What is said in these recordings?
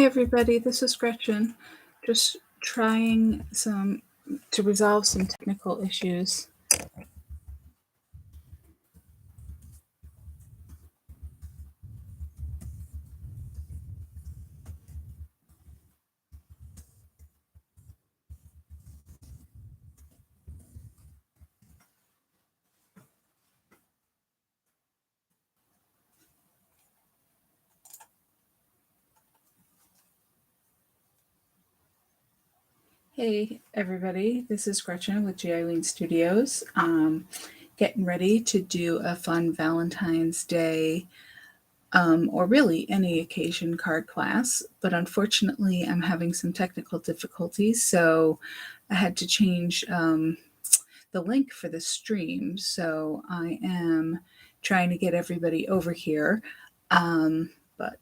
everybody, this is Gretchen. Just trying to resolve some technical issues. Hey everybody, this is Gretchen with G. Eileen Studios. Getting ready to do a fun Valentine's Day or really any occasion card class, but unfortunately I'm having some technical difficulties, so I had to change the link for the stream. So I am trying to get everybody over here, but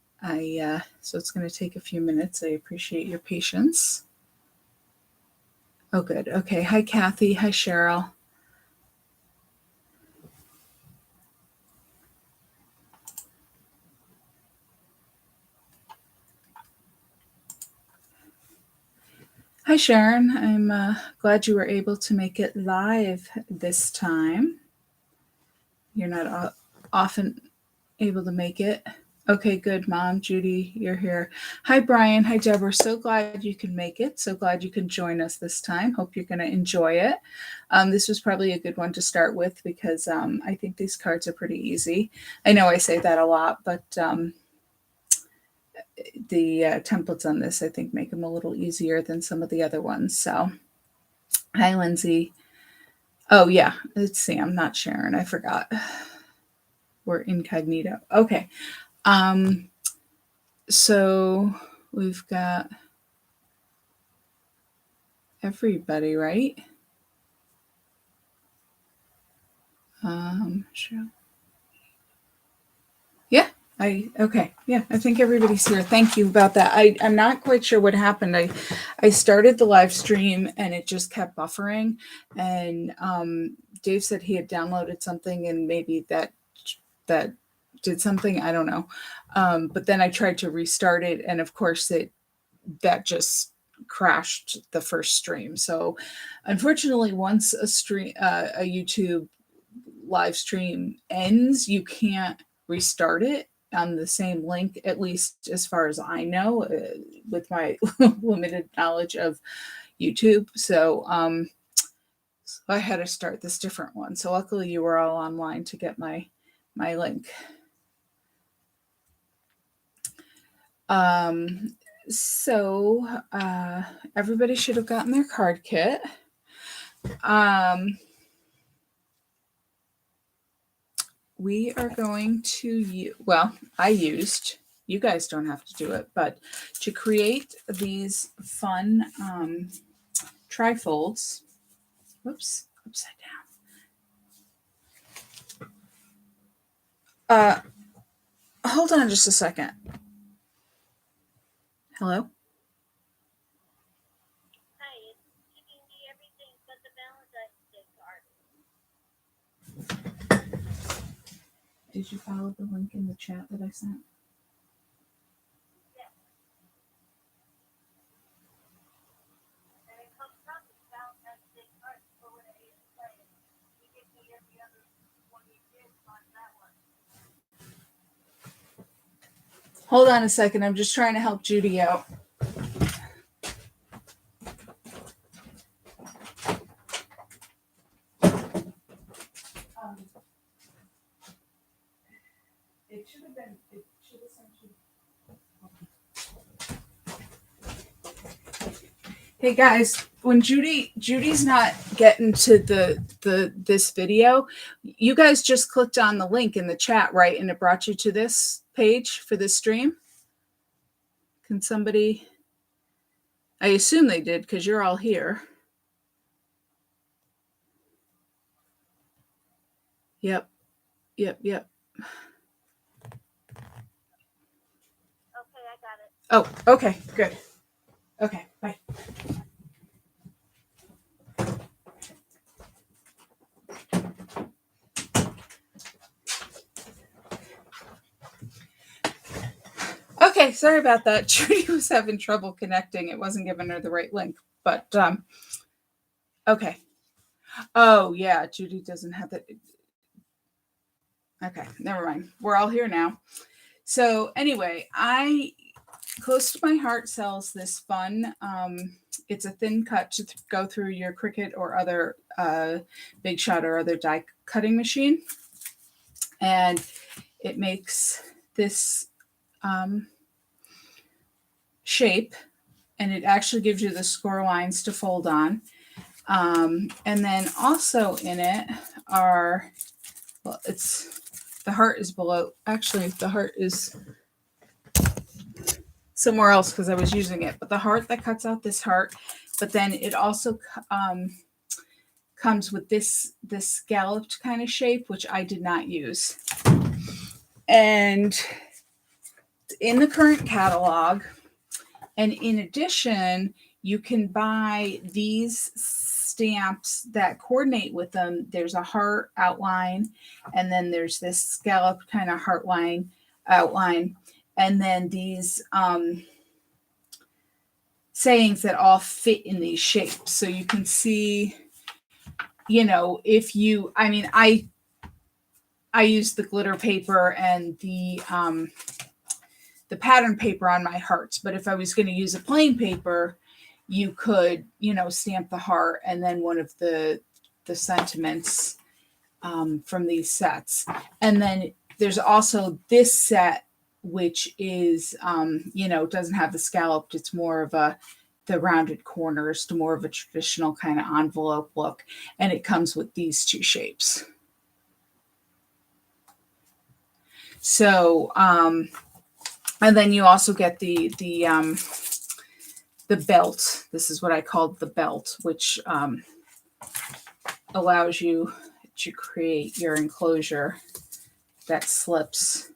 so it's going to take a few minutes. I appreciate your patience. Oh, good. Okay. Hi, Kathy. Hi, Cheryl. Hi, Sharon. I'm glad you were able to make it live this time. You're not often able to make it. Okay, good, Mom. Judy, you're here. Hi, Brian. Hi, Deborah. So glad you can make it. So glad you can join us this time. Hope you're going to enjoy it. This was probably a good one to start with because I think these cards are pretty easy. I know I say that a lot, but the templates on this, I think, make them a little easier than some of the other ones. So, hi, Lindsay. Oh, yeah, it's Sam, not Sharon. I forgot. We're incognito. Okay. So we've got everybody, right? Sure. Yeah. Okay. Yeah, I think everybody's here. Thank you about that. I'm not quite sure what happened. I started the live stream and it just kept buffering. And Dave said he had downloaded something and maybe that did something. I don't know. But then I tried to restart it, and of course that just crashed the first stream. So unfortunately, once a YouTube live stream ends, you can't restart it on the same link, at least as far as I know, with my limited knowledge of YouTube. So I had to start this different one. So luckily you were all online to get my link. So everybody should have gotten their card kit. We are going to I used, you guys don't have to do it, but to create these fun trifolds. Whoops, upside down. Hold on just a second. Hello? Hi, it's giving me everything but the Valentine's Day card. Did you follow the link in the chat that I sent? Yes. And it comes from the Valentine's Day card for what I didn't play. You give me every other one you did on that one. Hold on a second. I'm just trying to help Judy out. It should have sent you. Hey guys, when Judy's not getting to this video, you guys just clicked on the link in the chat, right? And it brought you to this page for this stream. Can somebody? I assume they did because you're all here. Yep. Okay, I got it. Oh, okay, good. Okay, bye. Okay, sorry about that. Judy was having trouble connecting. It wasn't giving her the right link, but okay. Oh yeah, Judy doesn't have the. Okay, never mind. We're all here now. So anyway, I close to my heart sells this fun. It's a thin cut to go through your Cricut or other Big Shot or other die cutting machine, and it makes this shape, and it actually gives you the score lines to fold on. And then also in it are, well, it's the heart is below. Actually, the heart is somewhere else because I was using it. But the heart that cuts out this heart, but then it also comes with this scalloped kind of shape, which I did not use. And in the current catalog, and in addition, you can buy these stamps that coordinate with them. There's a heart outline, and then there's this scalloped kind of heart line outline, and then these sayings that all fit in these shapes. So you can see, you know, if you, I mean, I use the glitter paper and the pattern paper on my hearts, but if I was going to use a plain paper, you could, you know, stamp the heart and then one of the sentiments from these sets. And then there's also this set, which is, you know, doesn't have the scalloped. It's more of the rounded corners to more of a traditional kind of envelope look. And it comes with these two shapes. So, and then you also get the belt. This is what I called the belt, which allows you to create your enclosure that slips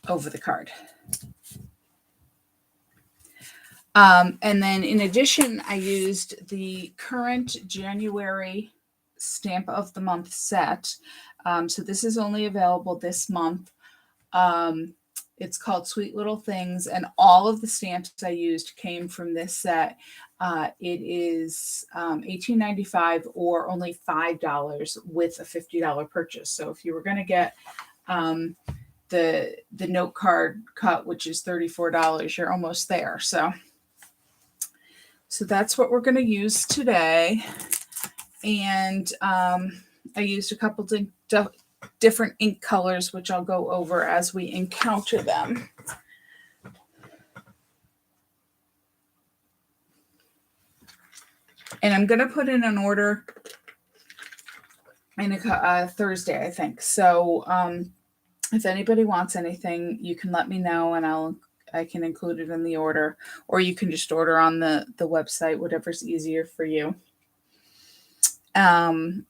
over the card. And then in addition, I used the current January Stamp of the Month set. So this is only available this month. It's called Sweet Little Things, and all of the stamps I used came from this set. It is $18.95 or only $5 with a $50 purchase. So if you were going to get the note card cut, which is $34, you're almost there. So that's what we're going to use today. And I used a couple different ink colors, which I'll go over as we encounter them. And I'm going to put in an order in a Thursday, I think. So if anybody wants anything, you can let me know and I can include it in the order, or you can just order on the website, whatever's easier for you. And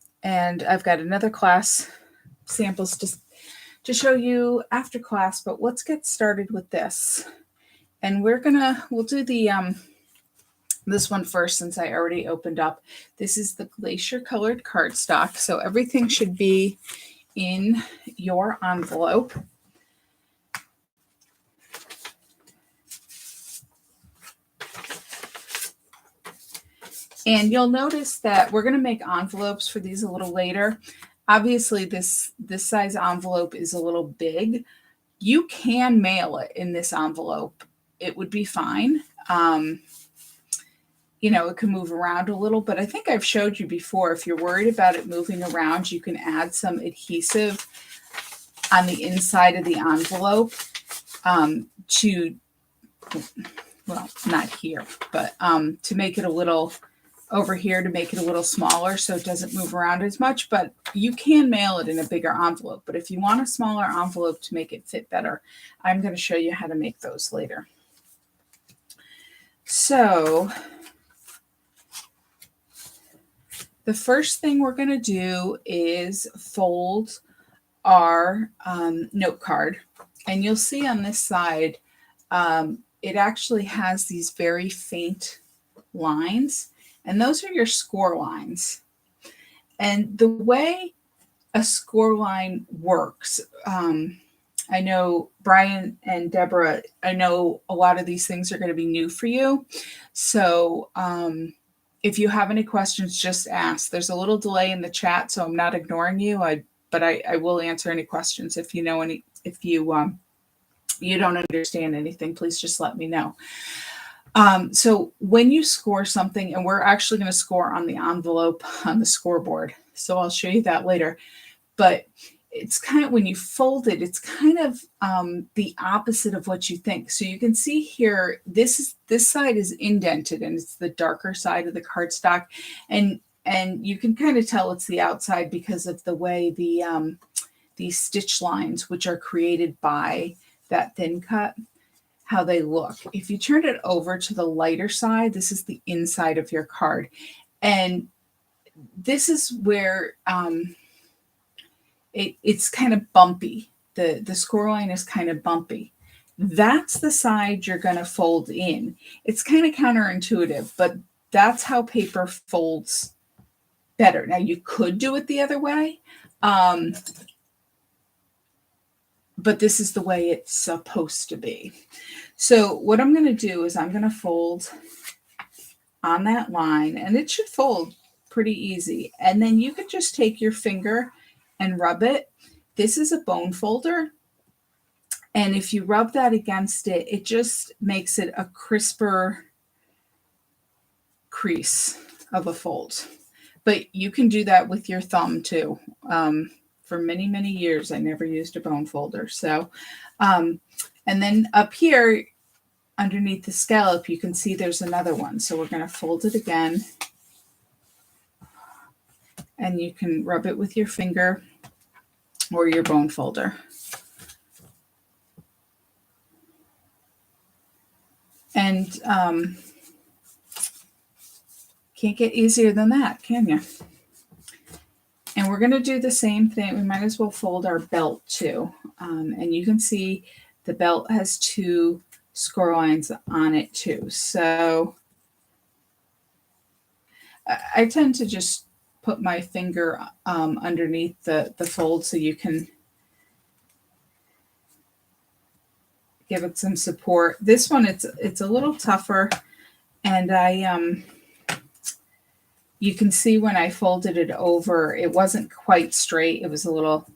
I've got another class samples to show you after class, but let's get started with this. And we'll do the this one first, since I already opened up. This is the glacier colored cardstock, so everything should be in your envelope. And you'll notice that we're going to make envelopes for these a little later. Obviously, this size envelope is a little big. You can mail it in this envelope. It would be fine. You know, it can move around a little, but I think I've showed you before, if you're worried about it moving around, you can add some adhesive on the inside of the envelope to, well, not here, but to make it a little over here, to make it a little smaller so it doesn't move around as much. But you can mail it in a bigger envelope. But if you want a smaller envelope to make it fit better, I'm going to show you how to make those later. So the first thing we're going to do is fold our note card. And you'll see on this side, it actually has these very faint lines. And those are your score lines. And the way a score line works, I know Brian and Deborah, I know a lot of these things are going to be new for you. So if you have any questions, just ask. There's a little delay in the chat, so I'm not ignoring you. But I will answer any questions. If you know any, if you you don't understand anything, please just let me know. So when you score something, and we're actually going to score on the envelope on the scoreboard, so I'll show you that later. But it's kind of, when you fold it, it's kind of the opposite of what you think. So you can see here, this side is indented, and it's the darker side of the cardstock, and you can kind of tell it's the outside because of the way the these stitch lines, which are created by that thin cut, how they look. If you turn it over to the lighter side, this is the inside of your card, and this is where it's kind of bumpy. The score line is kind of bumpy. That's the side you're going to fold in. It's kind of counterintuitive, but that's how paper folds better. Now, you could do it the other way, but this is the way it's supposed to be. So what I'm going to do is I'm going to fold on that line, and it should fold pretty easy. And then you could just take your finger and rub it. This is a bone folder, and if you rub that against it, it just makes it a crisper crease of a fold. But you can do that with your thumb too. For many, many years, I never used a bone folder. So, and then up here underneath the scallop, you can see there's another one. So we're going to fold it again, and you can rub it with your finger or your bone folder. And can't get easier than that, can you? And we're going to do the same thing. We might as well fold our belt too. And you can see the belt has 2 score lines on it too. So I tend to just put my finger underneath the fold so you can give it some support. This one, it's a little tougher, and you can see when I folded it over, it wasn't quite straight. It was a little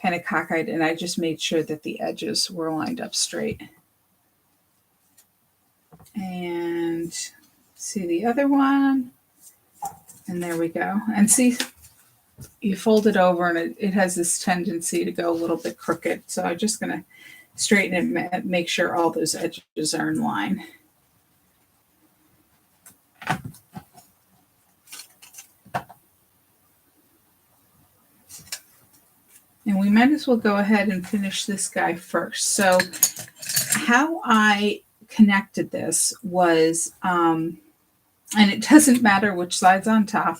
kind of cockeyed, and I just made sure that the edges were lined up straight. And see the other one, and there we go. And see, you fold it over, and it has this tendency to go a little bit crooked. So I'm just going to straighten it and make sure all those edges are in line. And we might as well go ahead and finish this guy first. So how I connected this was, and it doesn't matter which side's on top.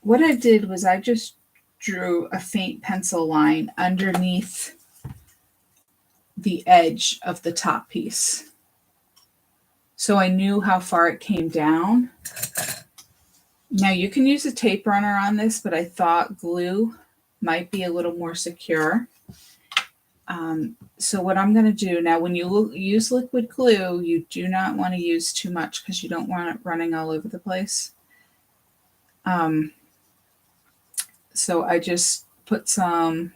What I did was I just drew a faint pencil line underneath the edge of the top piece. So I knew how far it came down. Now you can use a tape runner on this, but I thought glue might be a little more secure. So what I'm going to do now, when you use liquid glue, you do not want to use too much because you don't want it running all over the place. So I just put some,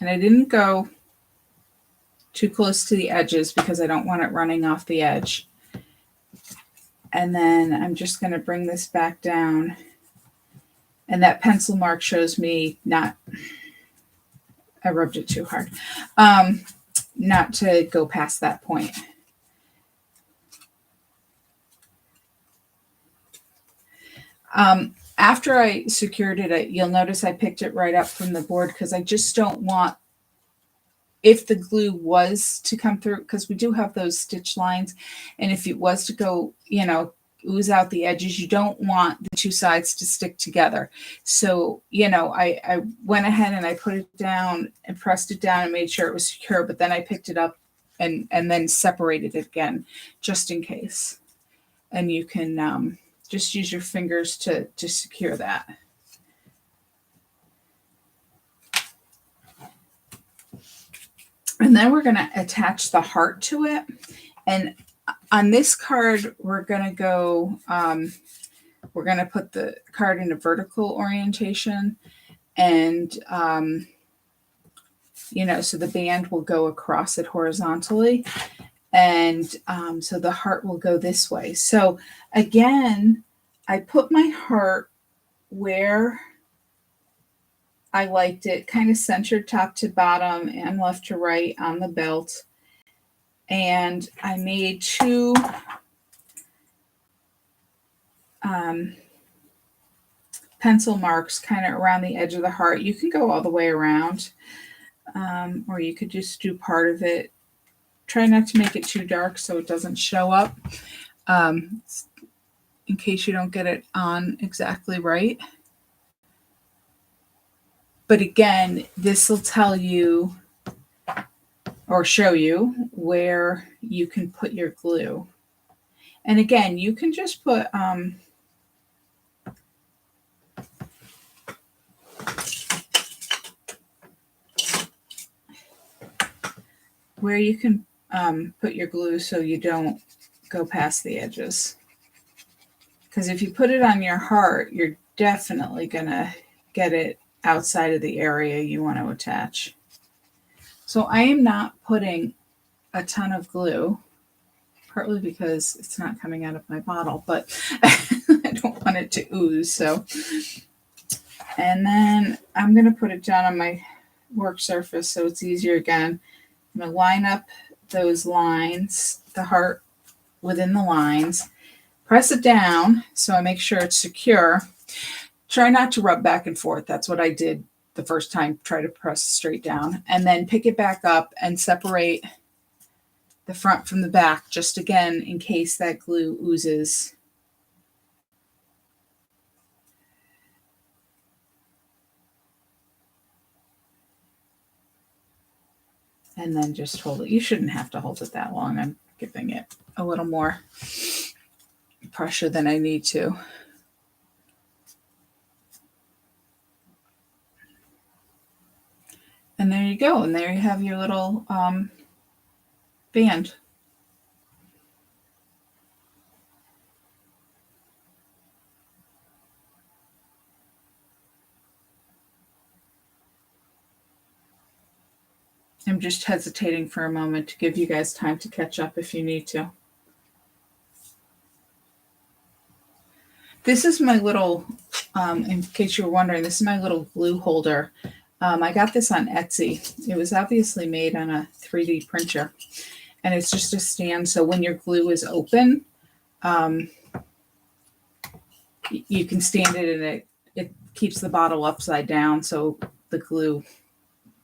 and I didn't go too close to the edges because I don't want it running off the edge. And then I'm just going to bring this back down. And that pencil mark shows me not, I rubbed it too hard, not to go past that point. After I secured it, you'll notice I picked it right up from the board because I just don't want, if the glue was to come through, because we do have those stitch lines, and if it was to go, ooze out the edges, you don't want the 2 sides to stick together. So, I went ahead and I put it down and pressed it down and made sure it was secure, but then I picked it up and then separated it again, just in case. And you can just use your fingers to secure that. And then we're going to attach the heart to it. And on this card, we're going to go, we're going to put the card in a vertical orientation. And, you know, so the band will go across it horizontally. And so the heart will go this way. So again, I put my heart where I liked it, kind of centered top to bottom and left to right on the belt. And I made two pencil marks kind of around the edge of the heart. You can go all the way around, or you could just do part of it. Try not to make it too dark so it doesn't show up, in case you don't get it on exactly right. But again, this will tell you or show you where you can put your glue. And again, you can just put where you can put your glue so you don't go past the edges. Because if you put it on your heart, you're definitely going to get it outside of the area you want to attach. So I am not putting a ton of glue, partly because it's not coming out of my bottle, but I don't want it to ooze. So, and then I'm going to put it down on my work surface so it's easier again. I'm going to line up those lines, the heart within the lines, press it down so I make sure it's secure. Try not to rub back and forth. That's what I did the first time. Try to press straight down and then pick it back up and separate the front from the back, just again, in case that glue oozes. And then just hold it. You shouldn't have to hold it that long. I'm giving it a little more pressure than I need to. And there you go. And there you have your little band. I'm just hesitating for a moment to give you guys time to catch up if you need to. This is my little, in case you were wondering, this is my little glue holder. I got this on Etsy. It was obviously made on a 3D printer. And it's just a stand, so when your glue is open, you can stand it and it keeps the bottle upside down so the glue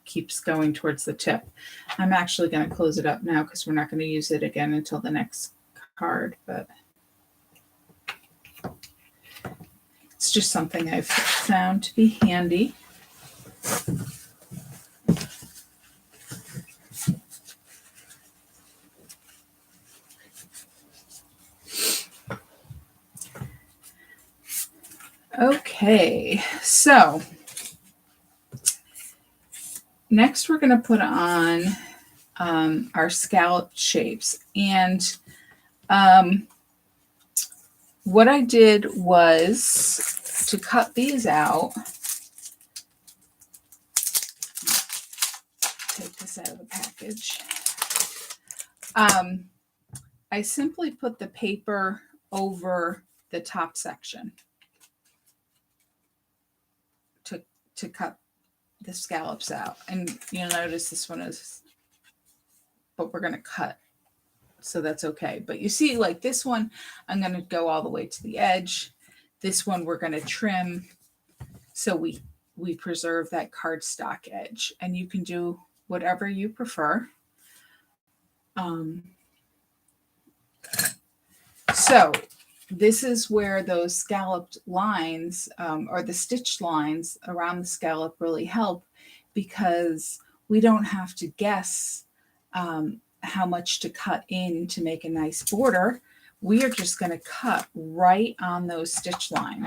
keeps going towards the tip. I'm actually going to close it up now because we're not going to use it again until the next card, but it's just something I've found to be handy. Okay, so next we're going to put on our scallop shapes. And what I did was to cut these out. Take this out of the package. I simply put the paper over the top section to cut the scallops out. And you'll notice this one is, but we're going to cut. So that's okay. But you see, like this one, I'm going to go all the way to the edge. This one, we're going to trim so we preserve that cardstock edge. And you can do whatever you prefer. So this is where those scalloped lines or the stitched lines around the scallop really help, because we don't have to guess how much to cut in to make a nice border. We are just going to cut right on those stitch lines.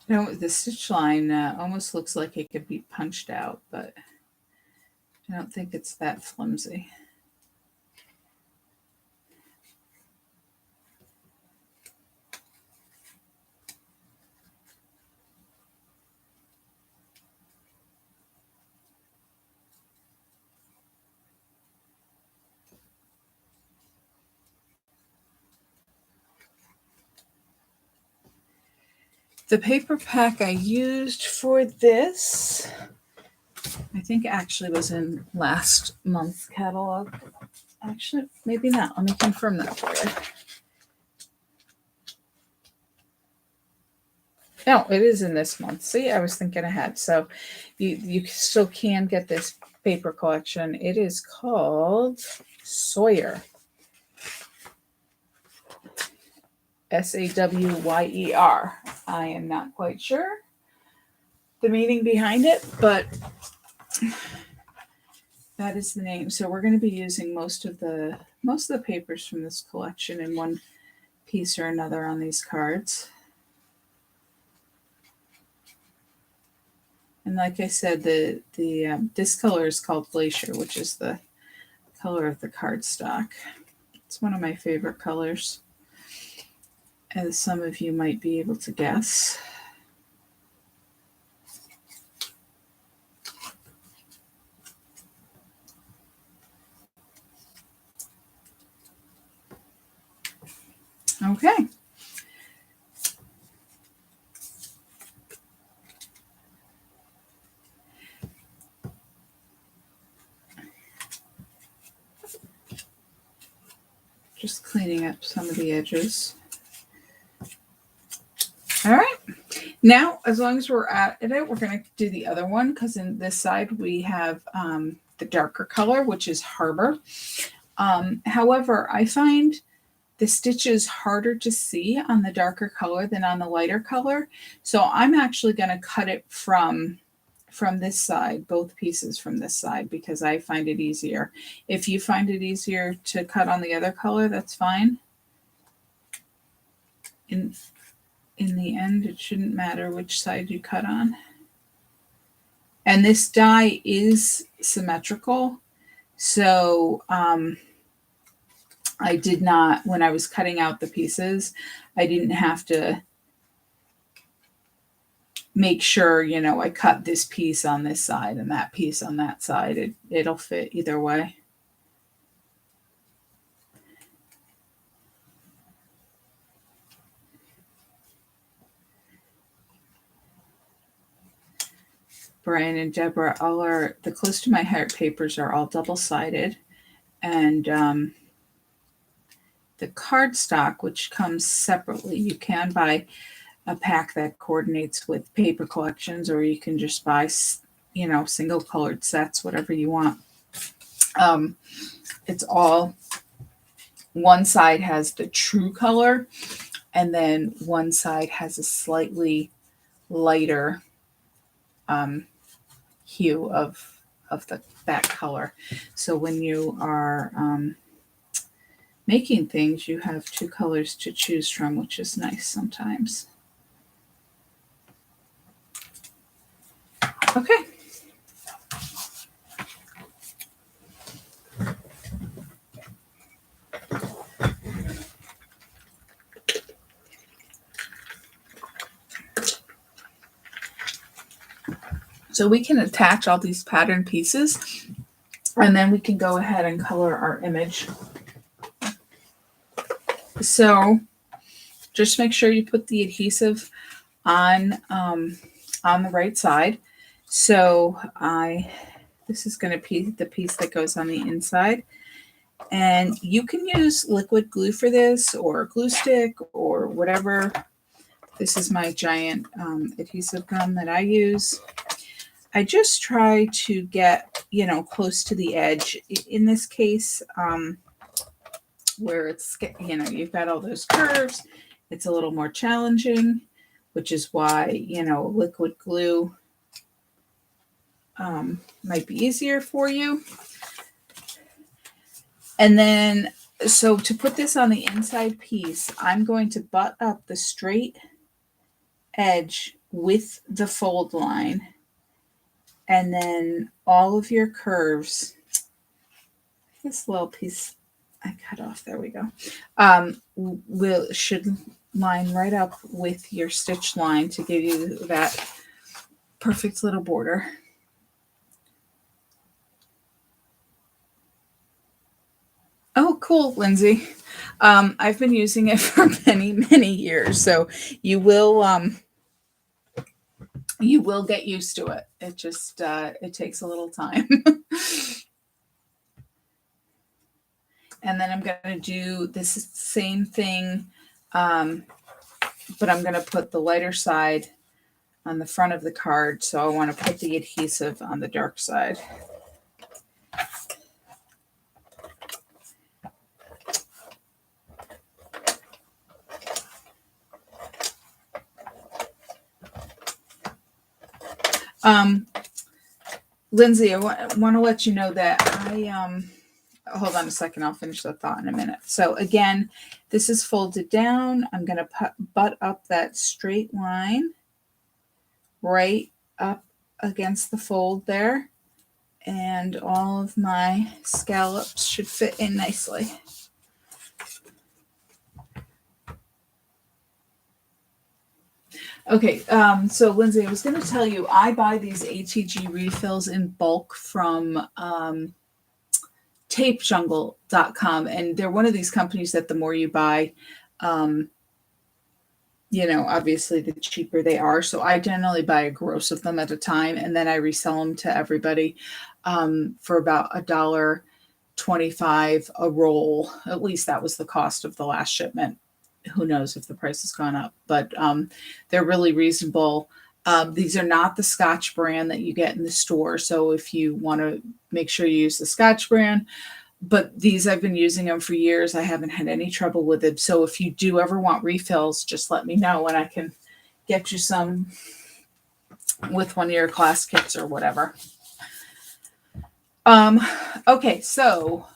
No, the stitch line almost looks like it could be punched out, but I don't think it's that flimsy. The paper pack I used for this, I think actually was in last month's catalog. Actually, maybe not. Let me confirm that for you. No, it is in this month. See, I was thinking ahead. So you still can get this paper collection. It is called Sawyer. Sawyer. I am not quite sure the meaning behind it, but that is the name. So we're going to be using most of the papers from this collection in one piece or another on these cards. And like I said, this color is called Glacier, which is the color of the cardstock. It's one of my favorite colors, as some of you might be able to guess. Okay. Just cleaning up some of the edges. All right. Now, as long as we're at it, we're going to do the other one, because in this side we have the darker color, which is Harbor. However, I find the stitches harder to see on the darker color than on the lighter color. So I'm actually going to cut it from this side, both pieces from this side, because I find it easier. If you find it easier to cut on the other color, that's fine. In the end, it shouldn't matter which side you cut on. And this die is symmetrical. So I did not, when I was cutting out the pieces, I didn't have to make sure, I cut this piece on this side and that piece on that side. It'll fit either way. Brian and Deborah, the Close to My Heart papers are all double-sided. And the cardstock, which comes separately, you can buy a pack that coordinates with paper collections, or you can just buy, single colored sets, whatever you want. It's all, one side has the true color, and then one side has a slightly lighter hue of that color. So when you are making things, you have two colors to choose from, which is nice sometimes. Okay. So we can attach all these pattern pieces, and then we can go ahead and color our image. So just make sure you put the adhesive on the right side. So this is going to be the piece that goes on the inside. And you can use liquid glue for this, or glue stick, or whatever. This is my giant adhesive gum that I use. I just try to get, close to the edge. In this case, where it's, you've got all those curves, it's a little more challenging, which is why, liquid glue might be easier for you. And then, so to put this on the inside piece, I'm going to butt up the straight edge with the fold line, and then all of your curves, this little piece I cut off, there we go, should line right up with your stitch line to give you that perfect little border. Oh, cool, Lindsay. I've been using it for many, many years, so you will get used to it. It just it takes a little time. And then I'm going to do this same thing, but I'm going to put the lighter side on the front of the card. So I want to put the adhesive on the dark side. Lindsay, I want to let you know that hold on a second, I'll finish the thought in a minute. So again, this is folded down. I'm going to butt up that straight line right up against the fold there, and all of my scallops should fit in nicely. Okay, so Lindsay, I was going to tell you, I buy these ATG refills in bulk from tapejungle.com, and they're one of these companies that the more you buy, obviously the cheaper they are. So I generally buy a gross of them at a time, and then I resell them to everybody for about $1.25 a roll. At least that was the cost of the last shipment. Who knows if the price has gone up, but they're really reasonable. These are not the Scotch brand that you get in the store. So if you want to make sure you use the Scotch brand, but these, I've been using them for years. I haven't had any trouble with it. So if you do ever want refills, just let me know and I can get you some with one of your class kits or whatever. Okay, so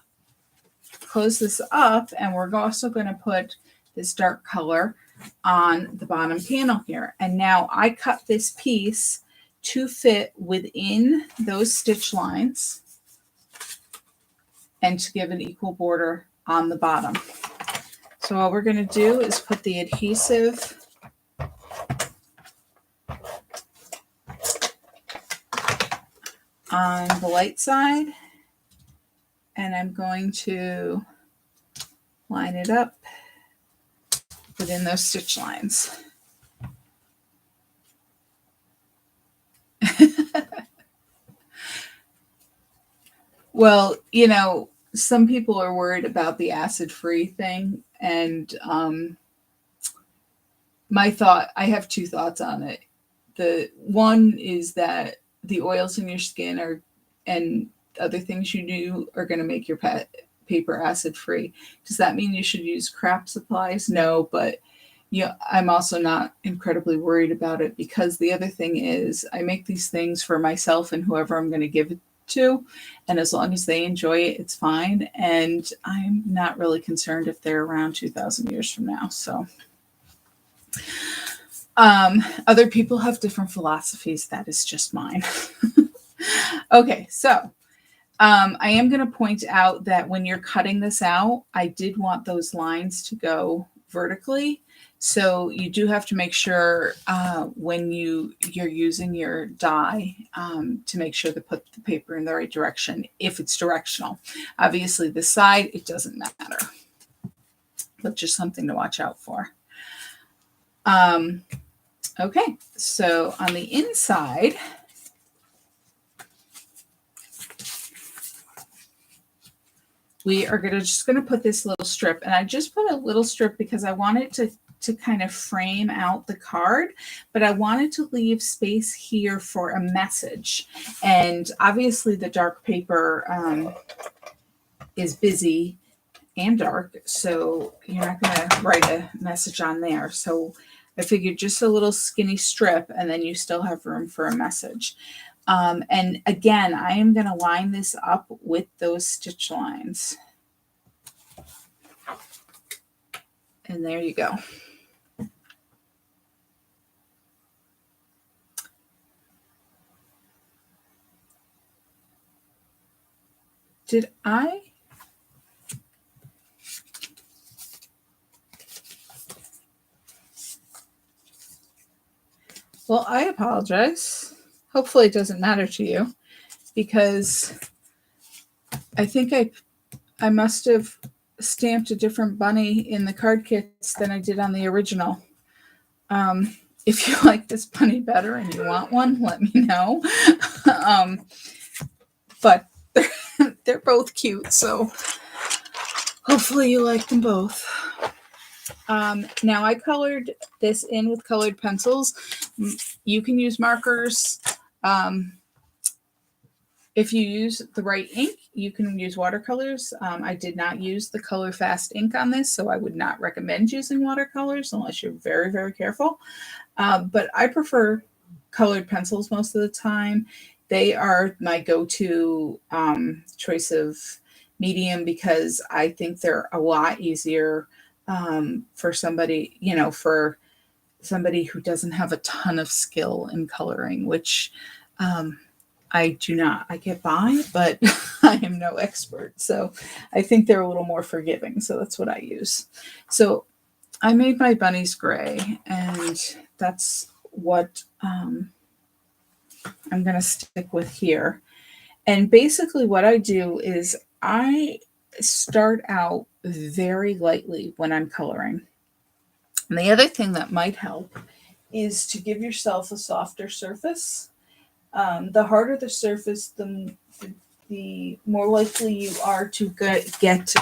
close this up, and we're also going to put this dark color on the bottom panel here. And now I cut this piece to fit within those stitch lines and to give an equal border on the bottom. So all we're going to do is put the adhesive on the light side, and I'm going to line it up within those stitch lines. Well, some people are worried about the acid-free thing, and I have two thoughts on it. The one is that the oils in your skin and other things you do are going to make your paper acid-free. Does that mean you should use craft supplies? No, but I'm also not incredibly worried about it, because the other thing is I make these things for myself and whoever I'm going to give it to, and as long as they enjoy it, it's fine, and I'm not really concerned if they're around 2,000 years from now. So other people have different philosophies. That is just mine. Okay, so I am going to point out that when you're cutting this out, I did want those lines to go vertically. So you do have to make sure when you're using your die to make sure to put the paper in the right direction if it's directional. Obviously, the side, it doesn't matter, but just something to watch out for. Okay, so on the inside, we are just going to put this little strip, and I just put a little strip because I wanted to kind of frame out the card, but I wanted to leave space here for a message. And obviously the dark paper is busy and dark, so you're not going to write a message on there. So I figured just a little skinny strip, and then you still have room for a message. And again, I am going to line this up with those stitch lines. And there you go. Did I? Well, I apologize. Hopefully it doesn't matter to you, because I think I must have stamped a different bunny in the card kits than I did on the original. If you like this bunny better and you want one, let me know. But they're both cute, so hopefully you like them both. Now I colored this in with colored pencils. You can use markers. If you use the right ink, you can use watercolors. I did not use the Color Fast ink on this, so I would not recommend using watercolors unless you're very, very careful. But I prefer colored pencils most of the time. They are my go-to choice of medium because I think they're a lot easier for somebody, for somebody who doesn't have a ton of skill in coloring, which I do not. I get by, but I am no expert. So I think they're a little more forgiving. So that's what I use. So I made my bunnies gray, and that's what I'm going to stick with here. And basically what I do is I start out very lightly when I'm coloring. And the other thing that might help is to give yourself a softer surface. The harder the surface, the more likely you are to get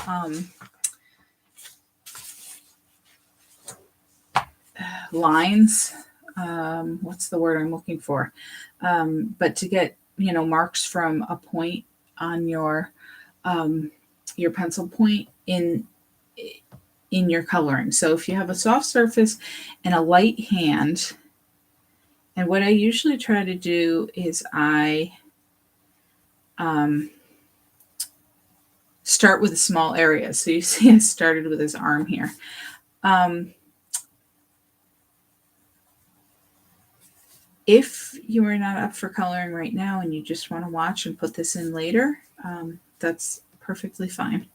lines. What's the word I'm looking for? But to get marks from a point on your pencil point in your coloring. So if you have a soft surface and a light hand. And what I usually try to do is I start with a small area. So you see I started with his arm here. If you are not up for coloring right now and you just want to watch and put this in later, that's perfectly fine.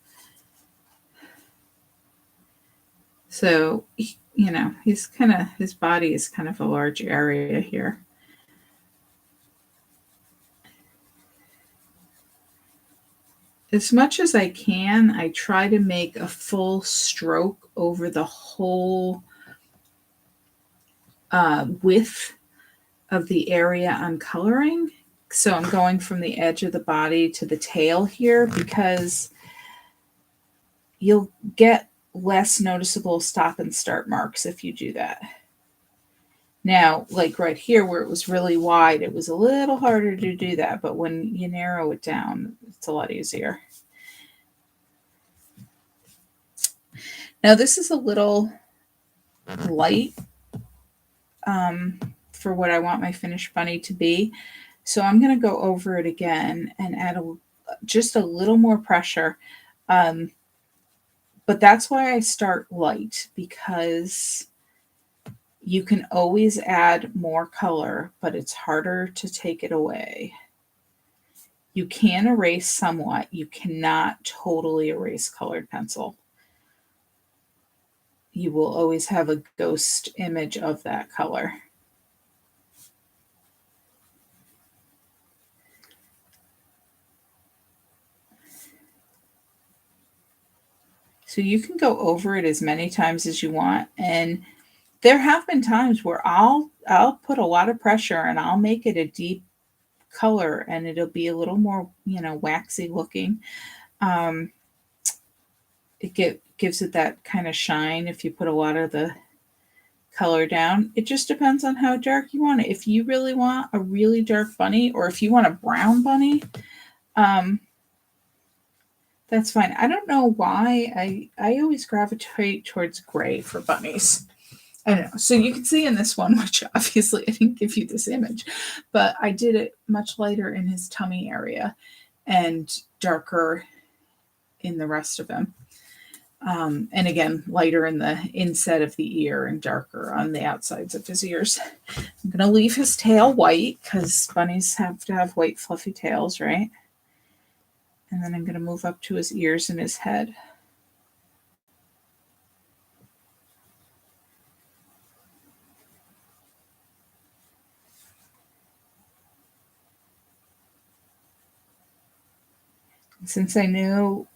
So, his body is kind of a large area here. As much as I can, I try to make a full stroke over the whole width of the area I'm coloring. So I'm going from the edge of the body to the tail here because you'll get less noticeable stop and start marks if you do that. Now, like right here where it was really wide, it was a little harder to do that, but when you narrow it down, it's a lot easier. Now this is a little light for what I want my finished bunny to be. So I'm going to go over it again and add just a little more pressure. But that's why I start light, because you can always add more color, but it's harder to take it away. You can erase somewhat. You cannot totally erase colored pencil. You will always have a ghost image of that color. So you can go over it as many times as you want. And there have been times where I'll put a lot of pressure and I'll make it a deep color and it'll be a little more, waxy looking. It gives it that kind of shine if you put a lot of the color down. It just depends on how dark you want it. If you really want a really dark bunny, or if you want a brown bunny, that's fine. I don't know why I always gravitate towards gray for bunnies. I don't know. So you can see in this one, which obviously I didn't give you this image, but I did it much lighter in his tummy area and darker in the rest of him. And again, lighter in the inside of the ear and darker on the outsides of his ears. I'm going to leave his tail white because bunnies have to have white fluffy tails, right? And then I'm going to move up to his ears and his head. Since I knew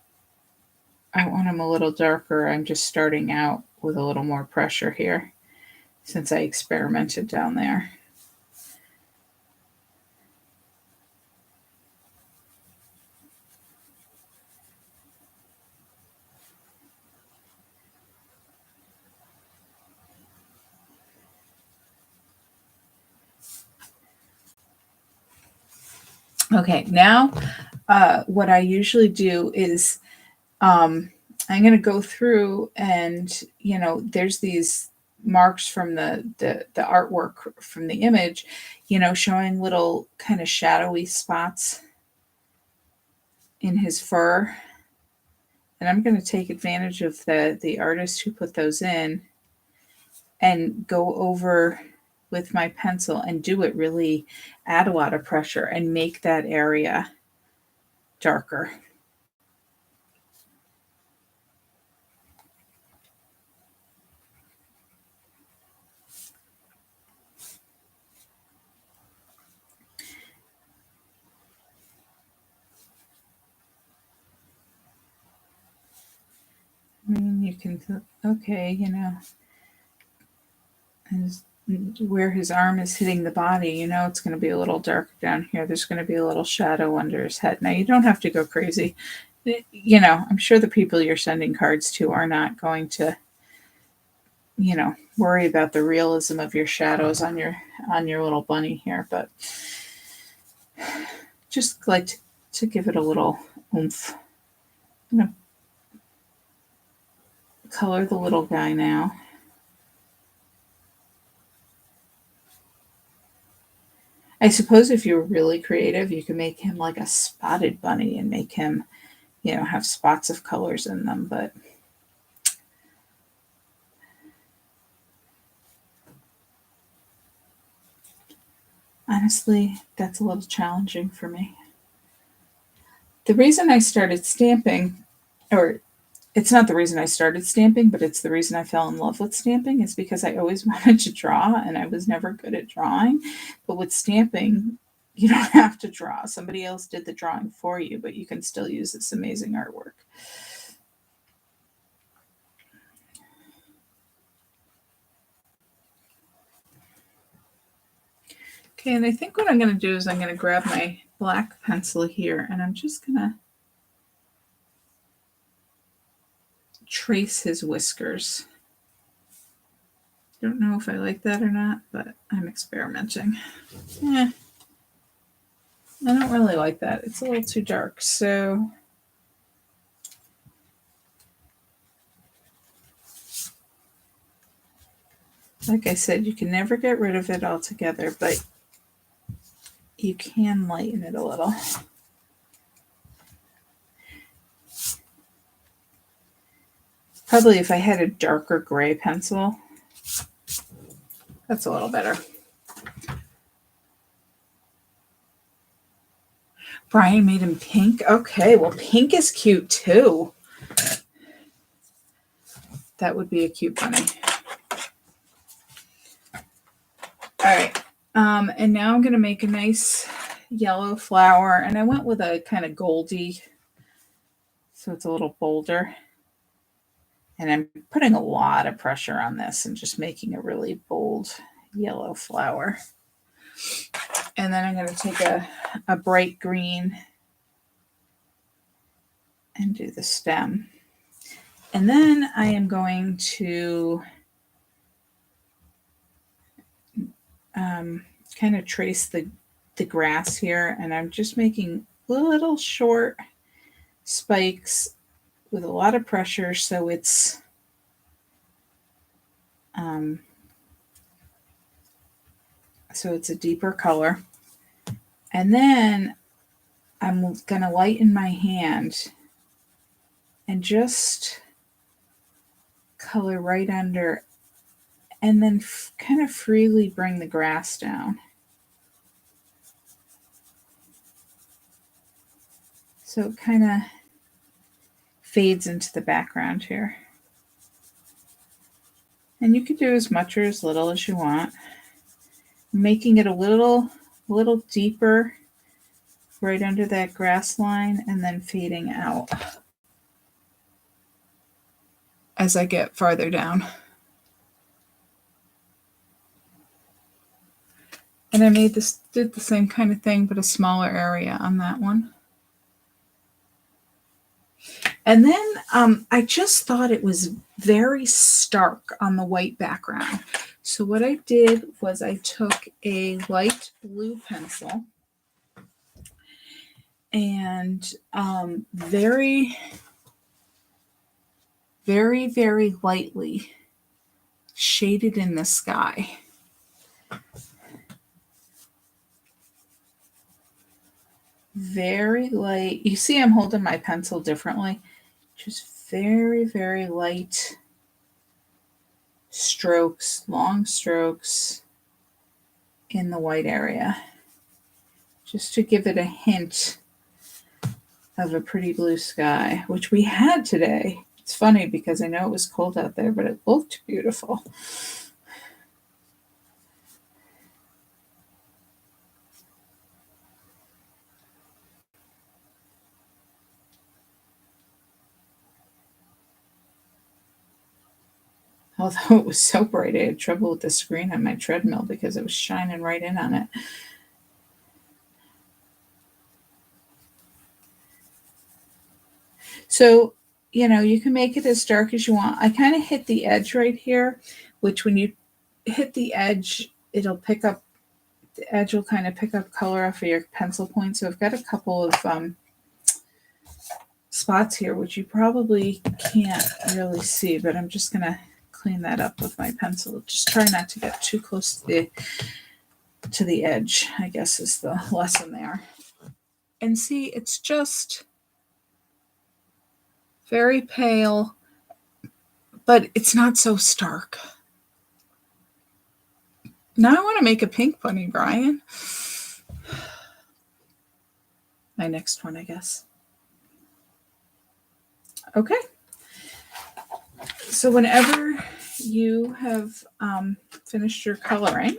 I want him a little darker, I'm just starting out with a little more pressure here since I experimented down there. Okay, now what I usually do is I'm going to go through and, you know, there's these marks from the artwork from the image, you know, showing little kind of shadowy spots in his fur. And I'm going to take advantage of the artist who put those in and go over with my pencil and do it really, add a lot of pressure and make that area darker. I mean, you can, okay, you know, where his arm is hitting the body, you know, it's going to be a little darker down here. There's going to be a little shadow under his head. Now, you don't have to go crazy. You know, I'm sure the people you're sending cards to are not going to, you know, worry about the realism of your shadows on your little bunny here, but just like to give it a little oomph. I'm going to color the little guy now. I suppose if you're really creative, you can make him like a spotted bunny and make him, you know, have spots of colors in them, but honestly, that's a little challenging for me. The reason I started stamping, or it's not the reason I started stamping, but it's the reason I fell in love with stamping, is because I always wanted to draw and I was never good at drawing. But with stamping, you don't have to draw. Somebody else did the drawing for you, but you can still use this amazing artwork. Okay, and I think what I'm going to do is I'm going to grab my black pencil here and I'm just going to trace his whiskers. Don't know if I like that or not, but I'm experimenting. I don't really like that. It's a little too dark, so like I said, you can never get rid of it altogether, but you can lighten it a little. Probably if I had a darker gray pencil, that's a little better. Brian made him pink. Okay, well, pink is cute too. That would be a cute bunny. All right. And now I'm going to make a nice yellow flower. And I went with a kind of goldy, so it's a little bolder. And I'm putting a lot of pressure on this and just making a really bold yellow flower. And then I'm going to take a bright green and do the stem. And then I am going to kind of trace the grass here. And I'm just making little short spikes with a lot of pressure, so it's a deeper color. And then I'm going to lighten my hand and just color right under, and then kind of freely bring the grass down. So it kind of fades into the background here. And you can do as much or as little as you want. Making it a little deeper right under that grass line and then fading out as I get farther down. And I did the same kind of thing, but a smaller area on that one. And then I just thought it was very stark on the white background. So what I did was I took a light blue pencil and very, very, very lightly shaded in the sky. Very light. You see I'm holding my pencil differently. Just very, very light strokes, long strokes in the white area. Just to give it a hint of a pretty blue sky, which we had today. It's funny because I know it was cold out there, but it looked beautiful. Although it was so bright, I had trouble with the screen on my treadmill because it was shining right in on it. So, you can make it as dark as you want. I kind of hit the edge right here, which when you hit the edge, the edge will kind of pick up color off of your pencil point. So I've got a couple of spots here, which you probably can't really see, but I'm just going to clean that up with my pencil. Just try not to get too close to the edge, I guess is the lesson there. And see, it's just very pale, but it's not so stark. Now I want to make a pink bunny, Brian. My next one, I guess. Okay. So whenever you have finished your coloring,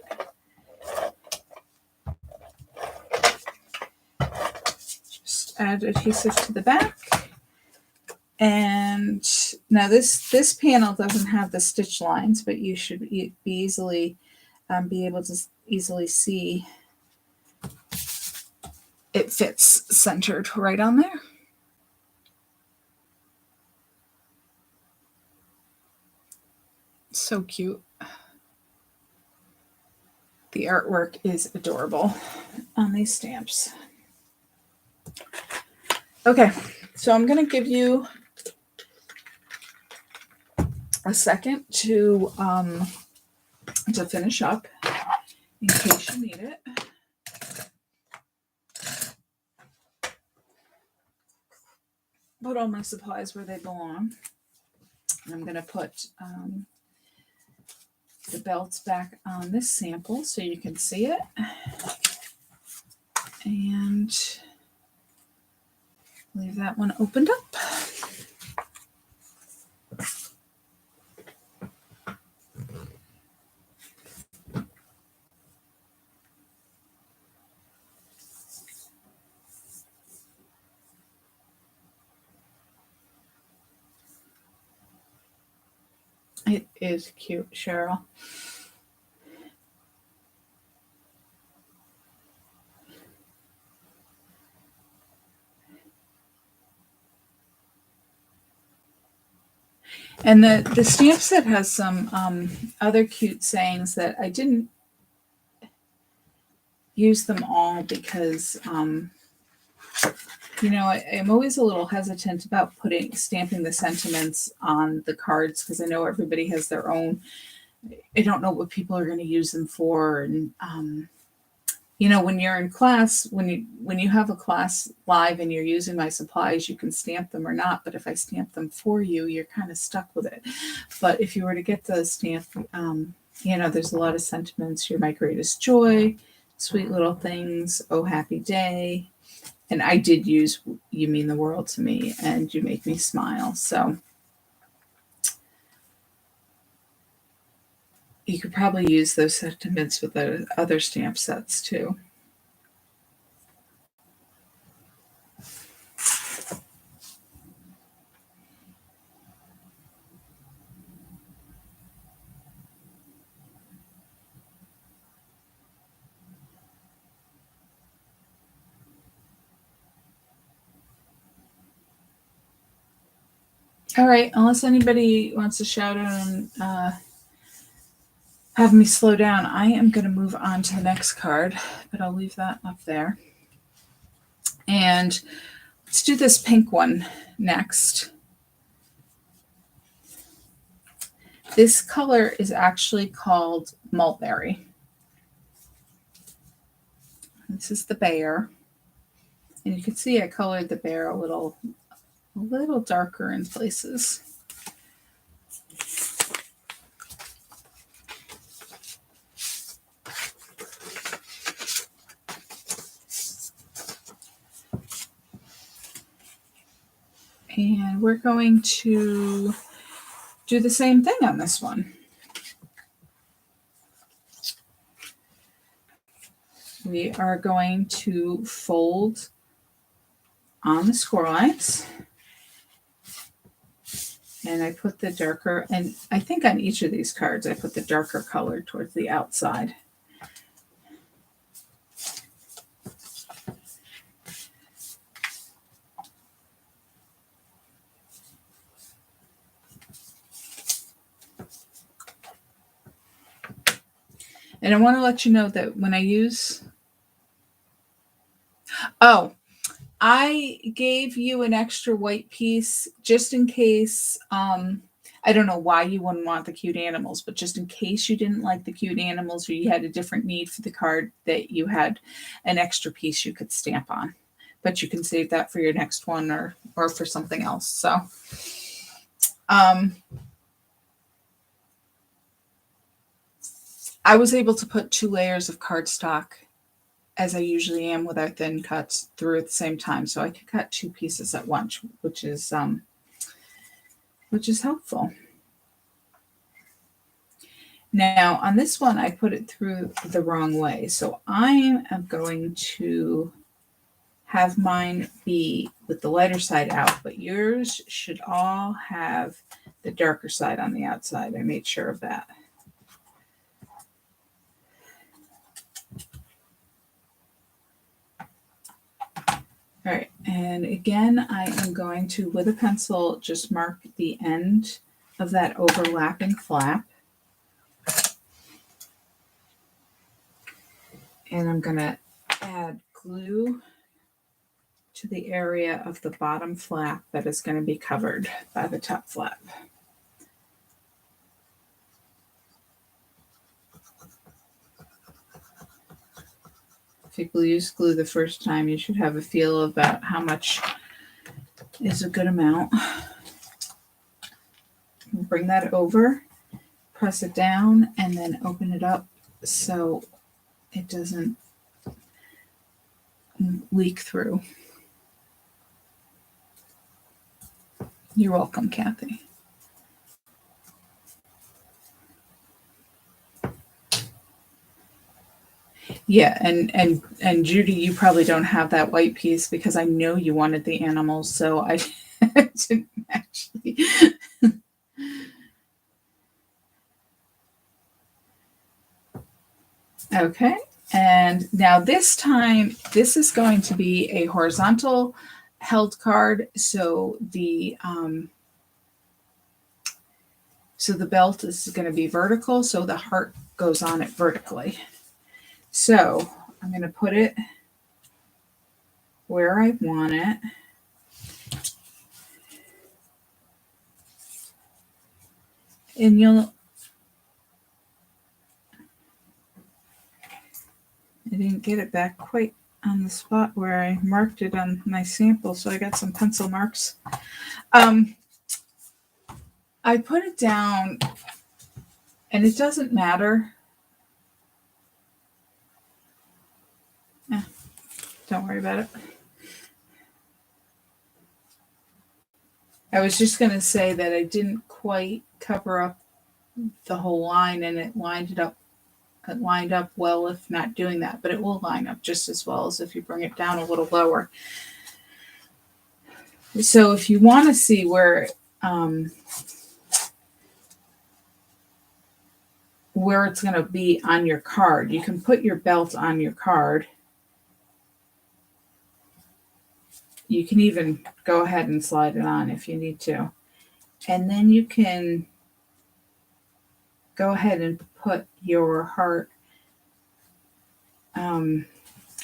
just add adhesive to the back. And now this panel doesn't have the stitch lines, but you should be able to easily see it fits centered right on there. So cute. The artwork is adorable on these stamps. Okay, so I'm going to give you a second to finish up in case you need it. Put all my supplies where they belong. I'm going to put the belts back on this sample so you can see it. And leave that one opened up. It is cute, Cheryl. And the stamp set has some other cute sayings that I didn't use them all because, I'm always a little hesitant about stamping the sentiments on the cards because I know everybody has their own. I don't know what people are going to use them for. And, when you're in class, when you have a class live and you're using my supplies, you can stamp them or not. But if I stamp them for you, you're kind of stuck with it. But if you were to get the stamp, there's a lot of sentiments. You're my greatest joy, sweet little things, oh, happy day, and I did use "You Mean the World to Me" and "You Make Me Smile." So you could probably use those sentiments with the other stamp sets too. All right, unless anybody wants to shout out and have me slow down, I am going to move on to the next card, but I'll leave that up there. And let's do this pink one next. This color is actually called Mulberry. This is the bear. And you can see I colored the bear a little darker in places. And we're going to do the same thing on this one. We are going to fold on the score lines. And I put the darker, and I think on each of these cards, I put the darker color towards the outside. And I want to let you know that when I use, I gave you an extra white piece just in case, I don't know why you wouldn't want the cute animals, but just in case you didn't like the cute animals or you had a different need for the card, that you had an extra piece you could stamp on. But you can save that for your next one or for something else. So, I was able to put 2 layers of cardstock, as I usually am with our thin cuts, through at the same time. So I could cut 2 pieces at once, which is helpful. Now on this one, I put it through the wrong way. So I am going to have mine be with the lighter side out, but yours should all have the darker side on the outside. I made sure of that. All right, and again, I am going to, with a pencil, just mark the end of that overlapping flap. And I'm going to add glue to the area of the bottom flap that is going to be covered by the top flap. If you use glue the first time, you should have a feel about how much is a good amount. Bring that over, press it down, and then open it up so it doesn't leak through. You're welcome, Kathy. Yeah, and Judy, you probably don't have that white piece because I know you wanted the animals, so I didn't actually. Okay, and now this time, this is going to be a horizontal held card, so the belt is going to be vertical, so the heart goes on it vertically. So I'm going to put it where I want it. And I didn't get it back quite on the spot where I marked it on my sample, so I got some pencil marks. I put it down, and it doesn't matter. Don't worry about it. I was just going to say that I didn't quite cover up the whole line, and it lined up well if not doing that, but it will line up just as well as if you bring it down a little lower. So if you want to see where it's going to be on your card, you can put your belt on your card. You can even go ahead and slide it on if you need to. And then you can go ahead and put your heart on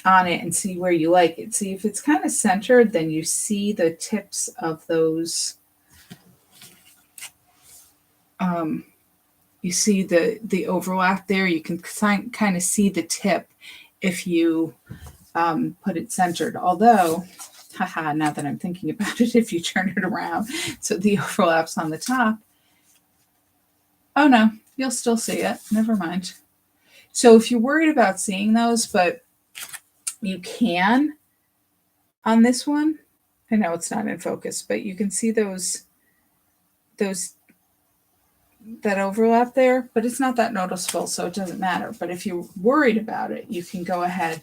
it and see where you like it. See if it's kind of centered, then you see the tips of those. You see the overlap there. You can kind of see the tip if you put it centered. Although, haha, now that I'm thinking about it, if you turn it around so the overlap's on the top, oh no, you'll still see it. Never mind. So if you're worried about seeing those, but you can on this one, I know it's not in focus, but you can see those that overlap there, but it's not that noticeable, so it doesn't matter. But if you're worried about it, you can go ahead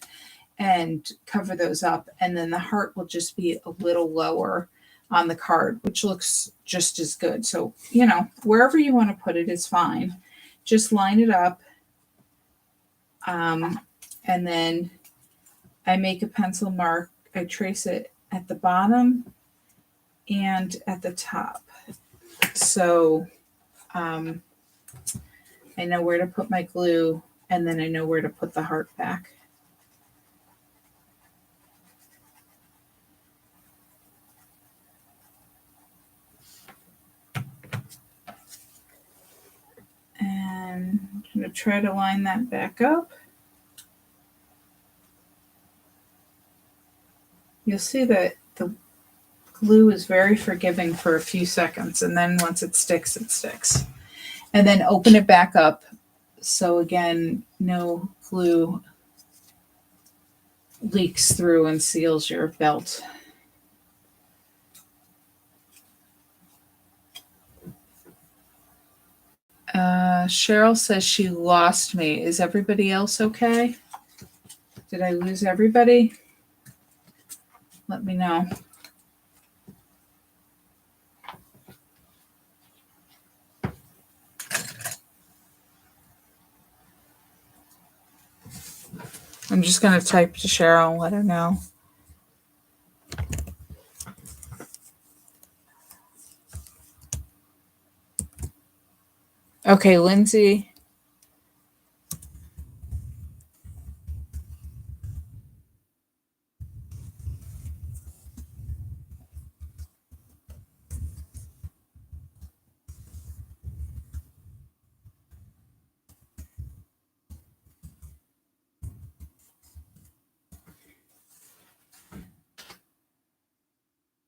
and cover those up, and then the heart will just be a little lower on the card, which looks just as good. So, wherever you want to put it is fine. Just line it up. And then I make a pencil mark. I trace it at the bottom and at the top. So I know where to put my glue, and then I know where to put the heart back. And I'm going to try to line that back up. You'll see that the glue is very forgiving for a few seconds, and then once it sticks, it sticks. And then open it back up. So again, no glue leaks through and seals your belt. Cheryl says she lost me. Is everybody else okay? Did I lose everybody? Let me know. I'm just going to type to Cheryl and let her know. Okay, Lindsay.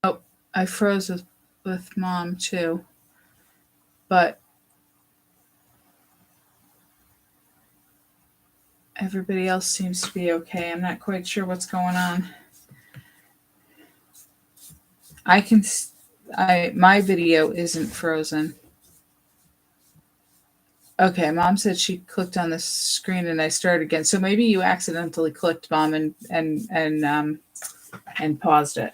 Oh, I froze with Mom too. But everybody else seems to be okay. I'm not quite sure what's going on. My video isn't frozen. Okay, Mom said she clicked on the screen and I started again. So maybe you accidentally clicked, Mom, and paused it.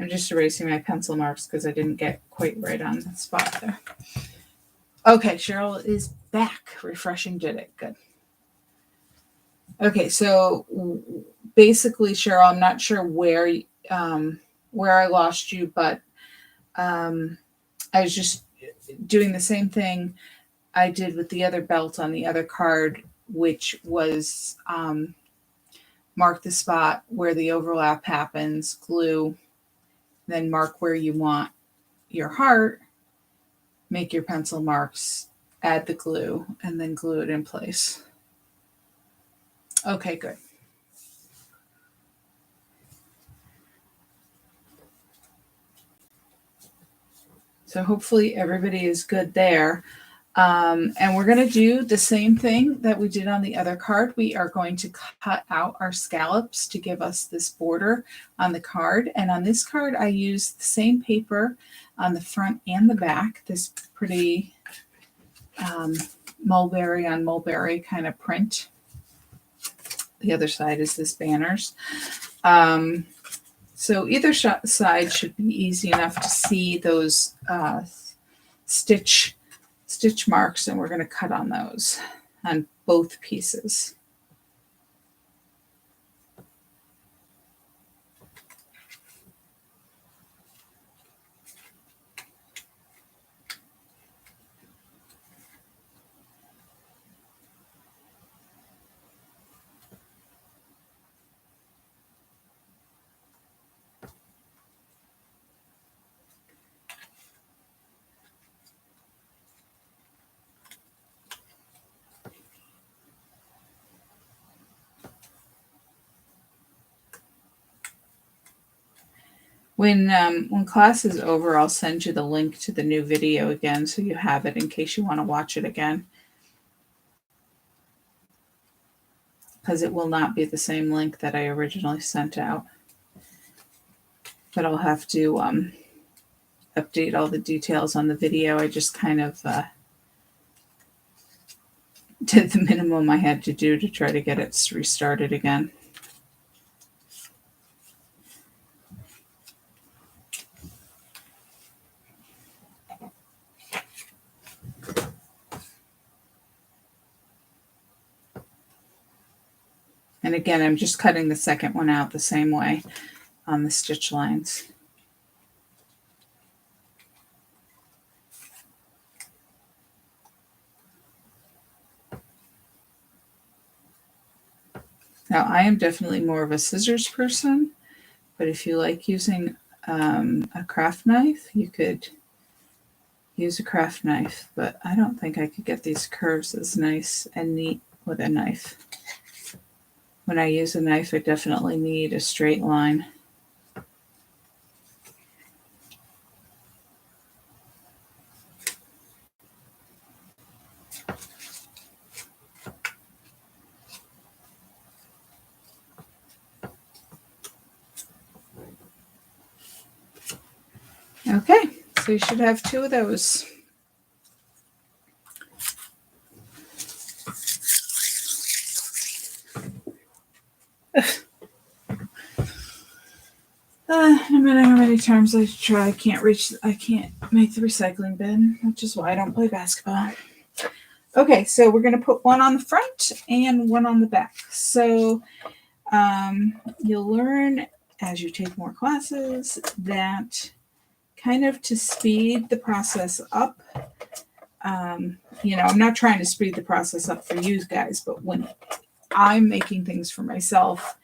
I'm just erasing my pencil marks because I didn't get quite right on the spot there. Okay, Cheryl is back. Refreshing did it. Good. Okay, so basically, Cheryl, I'm not sure where I lost you, but I was just doing the same thing I did with the other belt on the other card, which was mark the spot where the overlap happens, glue, then mark where you want your heart, make your pencil marks, add the glue, and then glue it in place. Okay, good. So hopefully everybody is good there. And we're going to do the same thing that we did on the other card. We are going to cut out our scallops to give us this border on the card. And on this card, I used the same paper on the front and the back, this pretty mulberry on mulberry kind of print. The other side is this banners. So either side should be easy enough to see those stitch marks, and we're going to cut on those on both pieces. When class is over, I'll send you the link to the new video again so you have it in case you want to watch it again. Because it will not be the same link that I originally sent out. But I'll have to update all the details on the video. I just kind of did the minimum I had to do to try to get it restarted again. And again, I'm just cutting the second one out the same way on the stitch lines. Now, I am definitely more of a scissors person, but if you like using a craft knife, you could use a craft knife, but I don't think I could get these curves as nice and neat with a knife. When I use a knife, I definitely need a straight line. Okay, so you should have 2 of those. No matter how many times I try, I can't make the recycling bin, which is why I don't play basketball. Okay, so we're going to put one on the front and one on the back. So you'll learn as you take more classes that kind of to speed the process up. I'm not trying to speed the process up for you guys, but when I'm making things for myself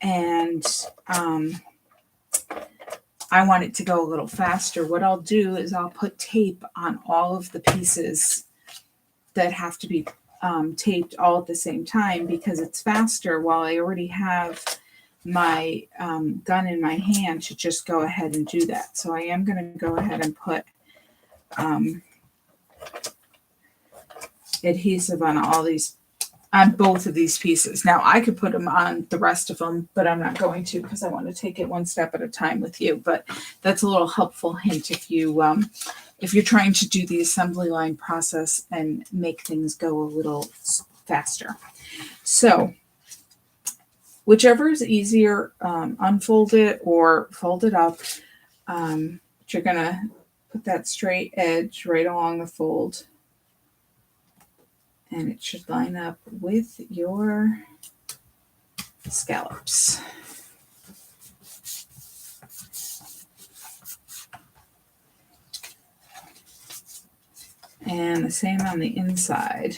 and I want it to go a little faster, what I'll do is I'll put tape on all of the pieces that have to be taped all at the same time because it's faster while I already have my gun in my hand to just go ahead and do that. So I am going to go ahead and put adhesive on both of these pieces. Now I could put them on the rest of them, but I'm not going to because I want to take it one step at a time with you. But that's a little helpful hint if you're trying to do the assembly line process and make things go a little faster. So whichever is easier, unfold it or fold it up. But you're going to put that straight edge right along the fold. And it should line up with your scallops. And the same on the inside.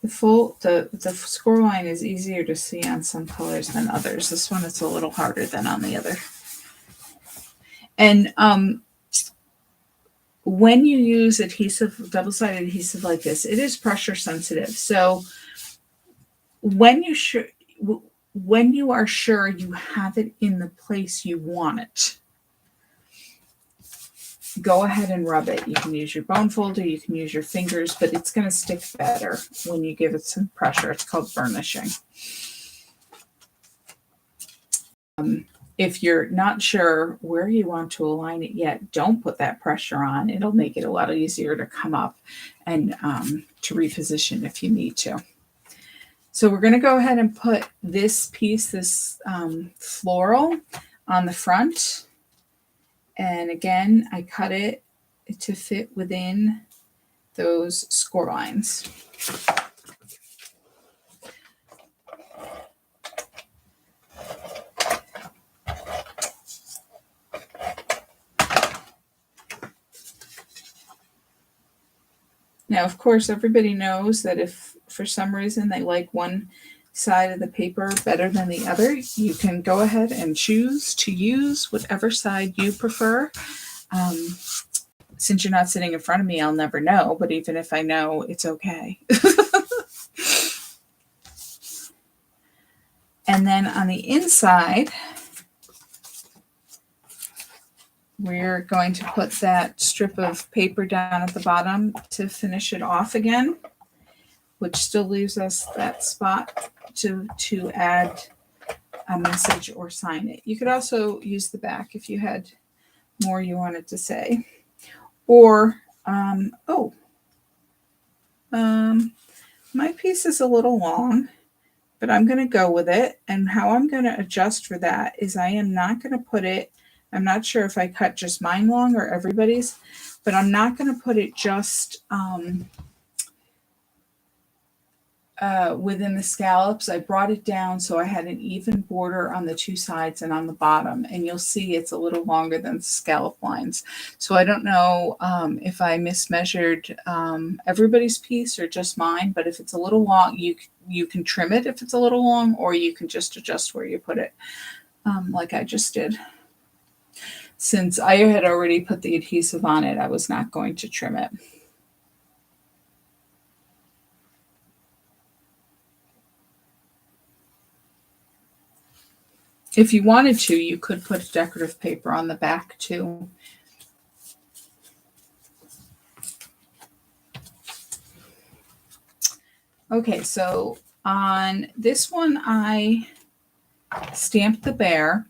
The score line is easier to see on some colors than others. This one is a little harder than on the other. And when you use adhesive, double-sided adhesive like this, it is pressure sensitive. So when when you are sure you have it in the place you want it, go ahead and rub it. You can use your bone folder, you can use your fingers, but it's going to stick better when you give it some pressure. It's called burnishing. If you're not sure where you want to align it yet, don't put that pressure on. It'll make it a lot easier to come up and to reposition if you need to. So we're going to go ahead and put this piece, this floral, on the front. And again, I cut it to fit within those score lines. Now, of course, everybody knows that if for some reason they like one side of the paper better than the other, you can go ahead and choose to use whatever side you prefer. Since you're not sitting in front of me, I'll never know, but even if I know, it's okay. And then on the inside, we're going to put that strip of paper down at the bottom to finish it off again, which still leaves us that spot to add a message or sign it. You could also use the back if you had more you wanted to say. Or, my piece is a little long, but I'm going to go with it. And how I'm going to adjust for that is I am not going to put it, I'm not sure if I cut just mine long or everybody's, but I'm not going to put it just within the scallops. I brought it down so I had an even border on the two sides and on the bottom. And you'll see it's a little longer than the scallop lines. So I don't know if I mismeasured everybody's piece or just mine, but if it's a little long, you can trim it if it's a little long, or you can just adjust where you put it, like I just did. Since I had already put the adhesive on it, I was not going to trim it. If you wanted to, you could put decorative paper on the back too. Okay, so on this one, I stamped the bear.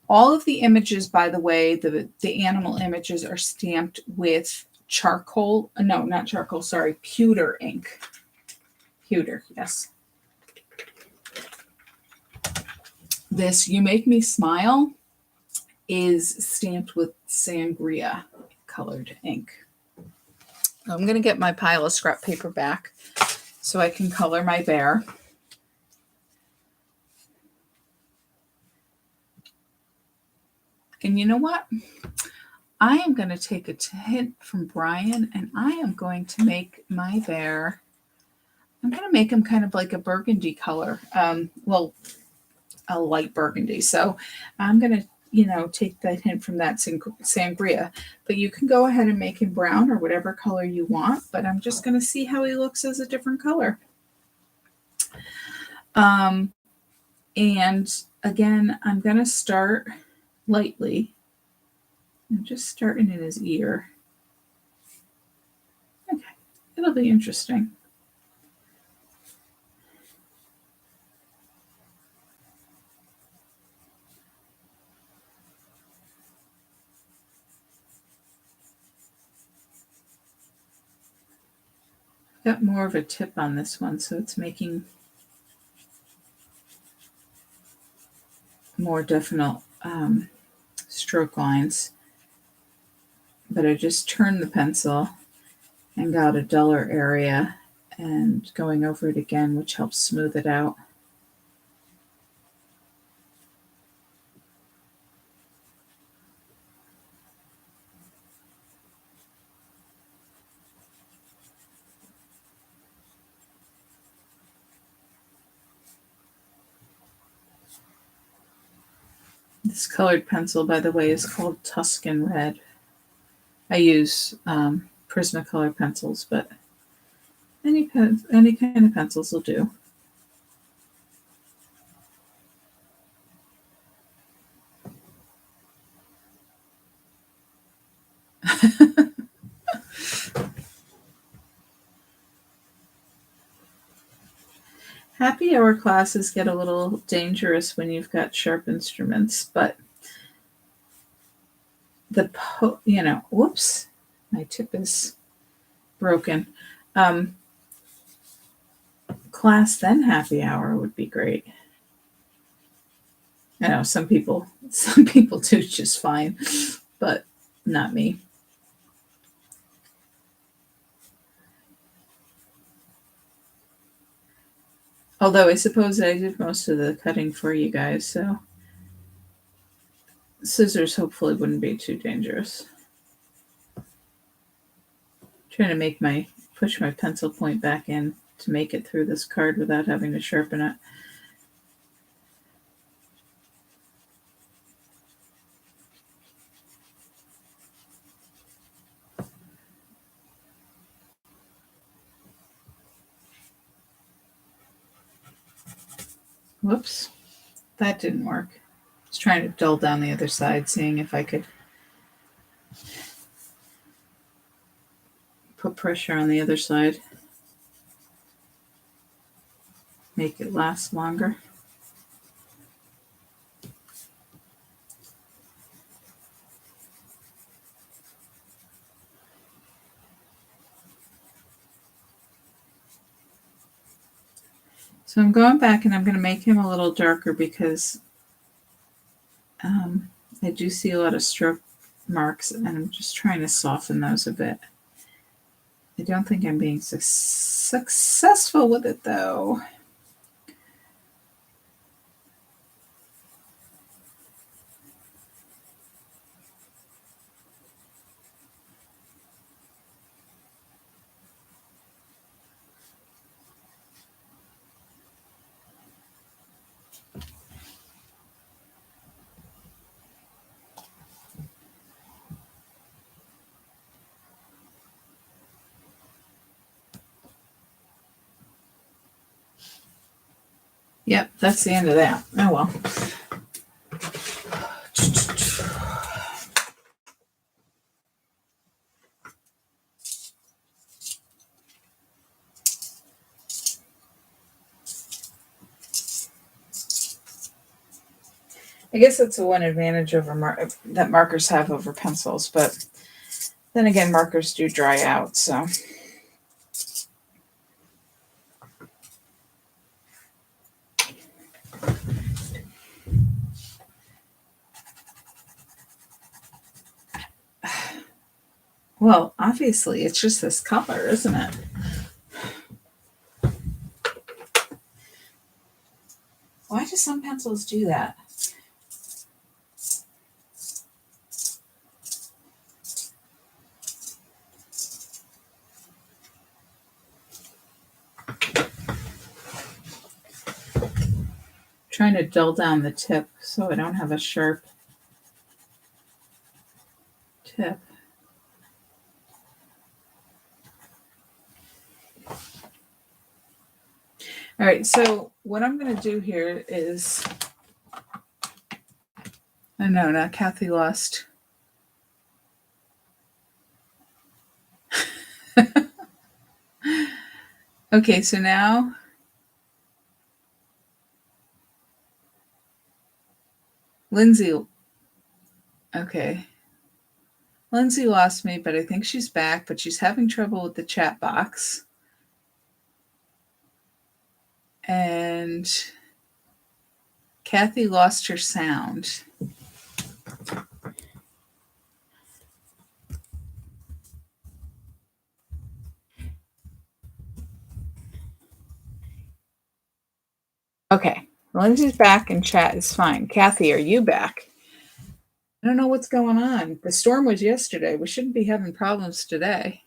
All of the images, by the way, the animal images are stamped with charcoal. No, not charcoal, sorry, pewter ink. Pewter, yes. This You Make Me Smile is stamped with sangria colored ink. I'm going to get my pile of scrap paper back so I can color my bear. And you know what? I am going to take a hint from Brian, and I am going to make my bear, I'm going to make him kind of like a burgundy color. Well, a light burgundy. So I'm going to, take that hint from that sangria. But you can go ahead and make him brown or whatever color you want. But I'm just going to see how he looks as a different color. And again, I'm going to start lightly. I'm just starting in his ear. Okay, it'll be interesting. Got more of a tip on this one, so it's making more definite stroke lines. But I just turned the pencil and got a duller area and going over it again, which helps smooth it out. This colored pencil, by the way, is called Tuscan Red. I use Prismacolor pencils, but any kind of pencils will do. Happy hour classes get a little dangerous when you've got sharp instruments, but whoops, my tip is broken. Class then happy hour would be great. I know some people do just fine, but not me. Although I suppose I did most of the cutting for you guys, so scissors hopefully wouldn't be too dangerous. Trying to push my pencil point back in to make it through this card without having to sharpen it. Whoops, that didn't work. I was trying to dull down the other side, seeing if I could put pressure on the other side, make it last longer. So I'm going back and I'm going to make him a little darker because I do see a lot of stroke marks and I'm just trying to soften those a bit. I don't think I'm being successful with it though. Yep, that's the end of that. Oh well. I guess that's the one advantage over that markers have over pencils, but then again, markers do dry out, so. Well, obviously, it's just this color, isn't it? Why do some pencils do that? Trying to dull down the tip so I don't have a sharp tip. All right, so what I'm going to do here is, oh no, not Kathy lost. Okay, so now Lindsay, okay. Lindsay lost me, but I think she's back, but she's having trouble with the chat box. And Kathy lost her sound. Okay, Lindsay's back and chat is fine. Kathy, are you back? I don't know what's going on. The storm was yesterday. We shouldn't be having problems today.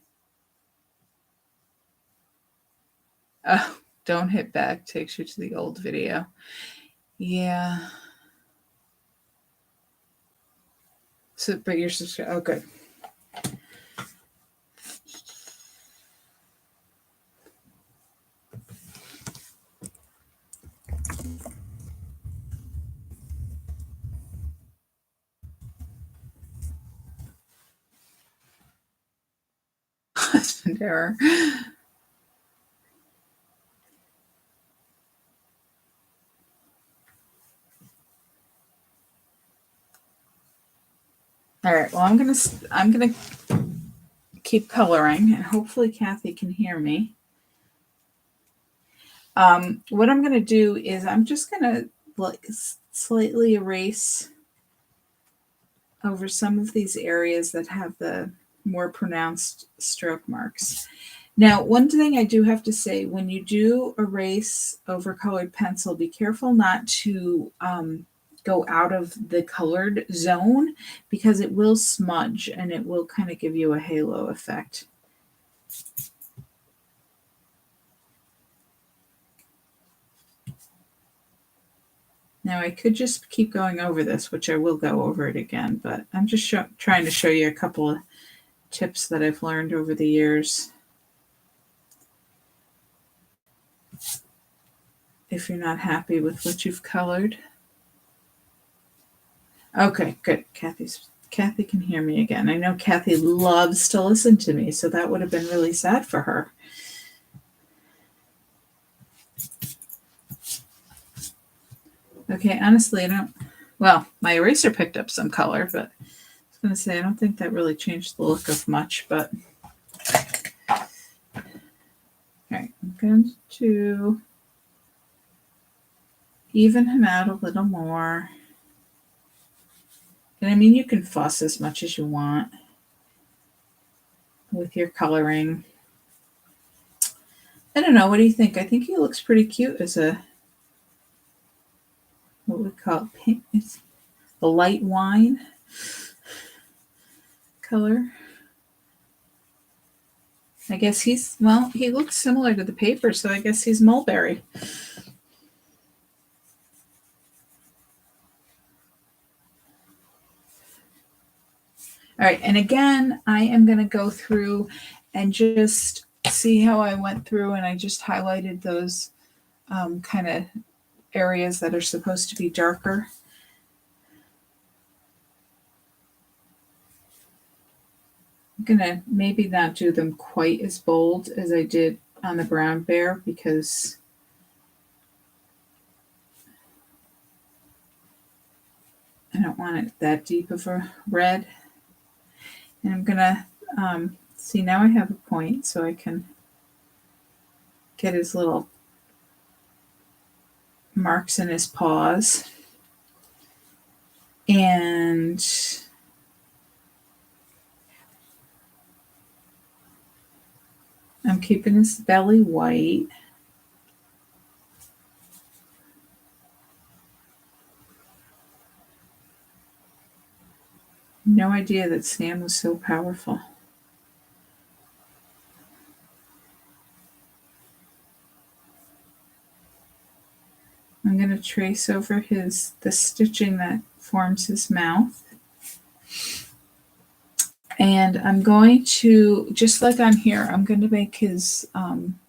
Oh, don't hit back. Takes you to the old video. Yeah. So, but you're subscribed. Oh, good. husband error. All right, well, I'm gonna keep coloring, and hopefully Kathy can hear me. What I'm gonna do is I'm just gonna like slightly erase over some of these areas that have the more pronounced stroke marks. Now, one thing I do have to say, when you do erase over colored pencil, be careful not to go out of the colored zone, because it will smudge and it will kind of give you a halo effect. Now, I could just keep going over this, which I will go over it again, but I'm just trying to show you a couple of tips that I've learned over the years. If you're not happy with what you've colored. Okay, good. Kathy can hear me again. I know Kathy loves to listen to me, so that would have been really sad for her. Okay, honestly, well, my eraser picked up some color, but I was going to say I don't think that really changed the look of much, but all right, I'm going to even him out a little more. And I mean, you can fuss as much as you want with your coloring. I don't know. What do you think? I think he looks pretty cute as a, what we call it, pink. It's a light wine color. I guess he looks similar to the paper, so I guess he's mulberry. All right, and again, I am going to go through and just see how I went through, and I just highlighted those kind of areas that are supposed to be darker. I'm going to maybe not do them quite as bold as I did on the brown bear, because I don't want it that deep of a red. And I'm going to see, now I have a point, so I can get his little marks in his paws. And I'm keeping his belly white. No idea that Sam was so powerful. I'm going to trace over the stitching that forms his mouth. And I'm going to, just like on here, I'm going to make his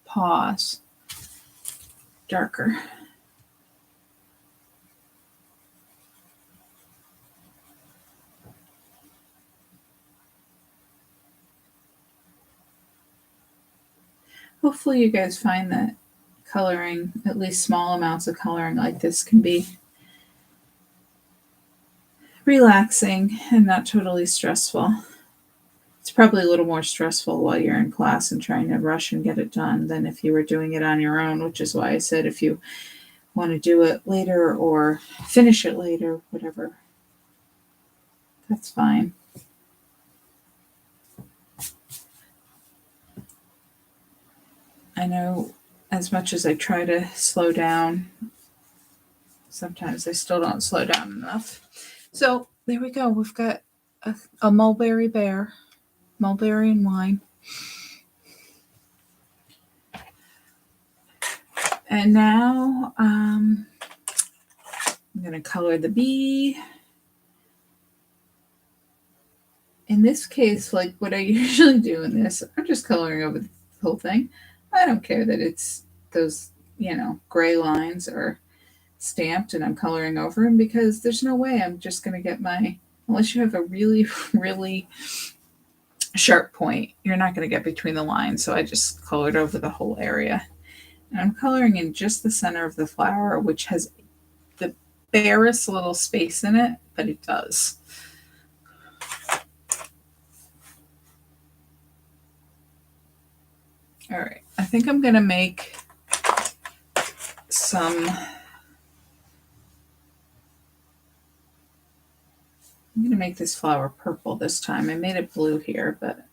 paws darker. Hopefully you guys find that coloring, at least small amounts of coloring like this, can be relaxing and not totally stressful. It's probably a little more stressful while you're in class and trying to rush and get it done than if you were doing it on your own, which is why I said if you want to do it later or finish it later, whatever, that's fine. I know as much as I try to slow down, sometimes I still don't slow down enough. So there we go. We've got a mulberry bear, mulberry and wine. And now I'm going to color the bee. In this case, like what I usually do in this, I'm just coloring over the whole thing. I don't care that it's those, gray lines are stamped and I'm coloring over them, because there's no way I'm just going to get unless you have a really, really sharp point. You're not going to get between the lines, so I just colored over the whole area. And I'm coloring in just the center of the flower, which has the barest little space in it, but it does. All right, I think I'm going to make some... I'm going to make this flower purple this time. I made it blue here, but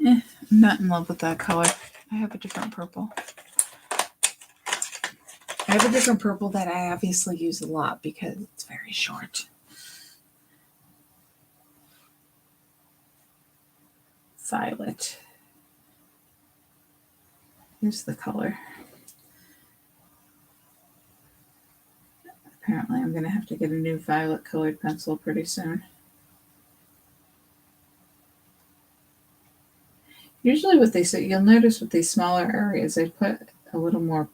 I'm not in love with that color. I have a different purple. I have a different purple that I obviously use a lot because it's very short. Violet. Here's the color. Apparently I'm going to have to get a new violet colored pencil pretty soon. Usually what they say, you'll notice with these smaller areas, they put a little more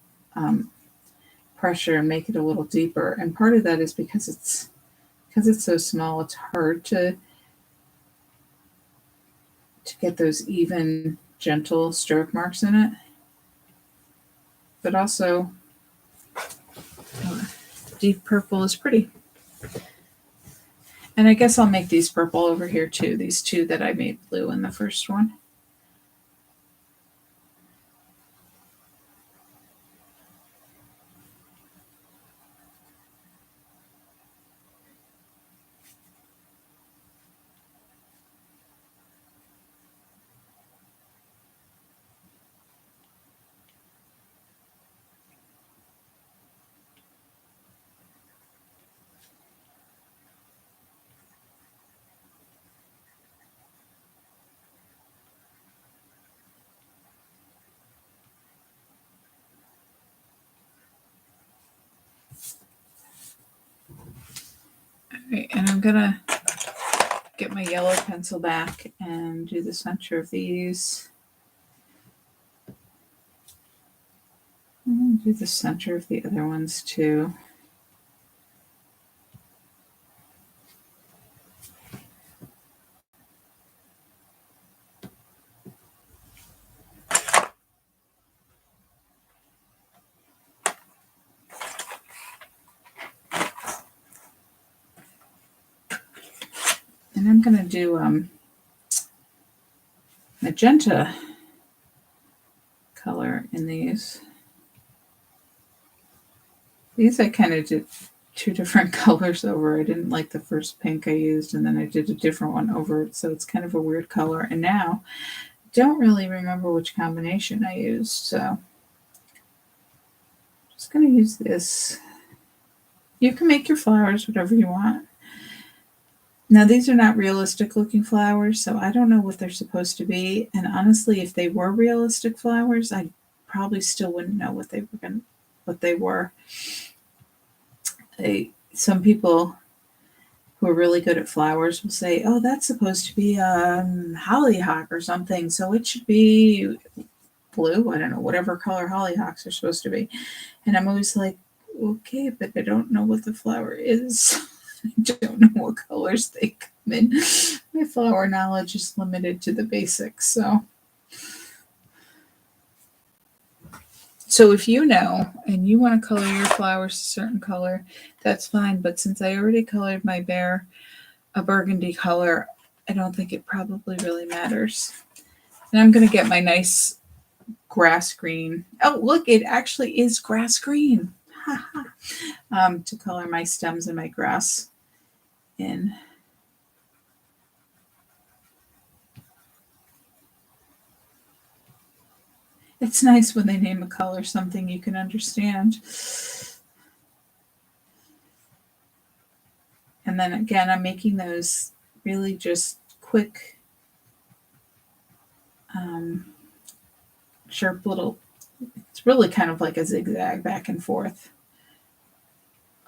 pressure and make it a little deeper. And part of that is because it's so small, it's hard to get those even, gentle stroke marks in it. But also, deep purple is pretty. And I guess I'll make these purple over here too, these two that I made blue in the first one. Right, and I'm gonna get my yellow pencil back and do the center of these. And do the center of the other ones too. And I'm going to do magenta color in these. These I kind of did two different colors over. I didn't like the first pink I used, and then I did a different one over it, so it's kind of a weird color. And now I don't really remember which combination I used, so I'm just going to use this. You can make your flowers whatever you want. Now, these are not realistic looking flowers, so I don't know what they're supposed to be. And honestly, if they were realistic flowers, I probably still wouldn't know what they were. Some people who are really good at flowers will say, oh, that's supposed to be hollyhock or something, so it should be blue. I don't know, whatever color hollyhocks are supposed to be. And I'm always like, okay, but I don't know what the flower is. I don't know what colors they come in. My flower knowledge is limited to the basics. So if you know and you want to color your flowers a certain color, that's fine. But since I already colored my bear a burgundy color, I don't think it probably really matters. And I'm going to get my nice grass green. Oh, look, it actually is grass green. To color my stems and my grass in. It's nice when they name a color something you can understand. And then again, I'm making those really just quick, sharp little, it's really kind of like a zigzag back and forth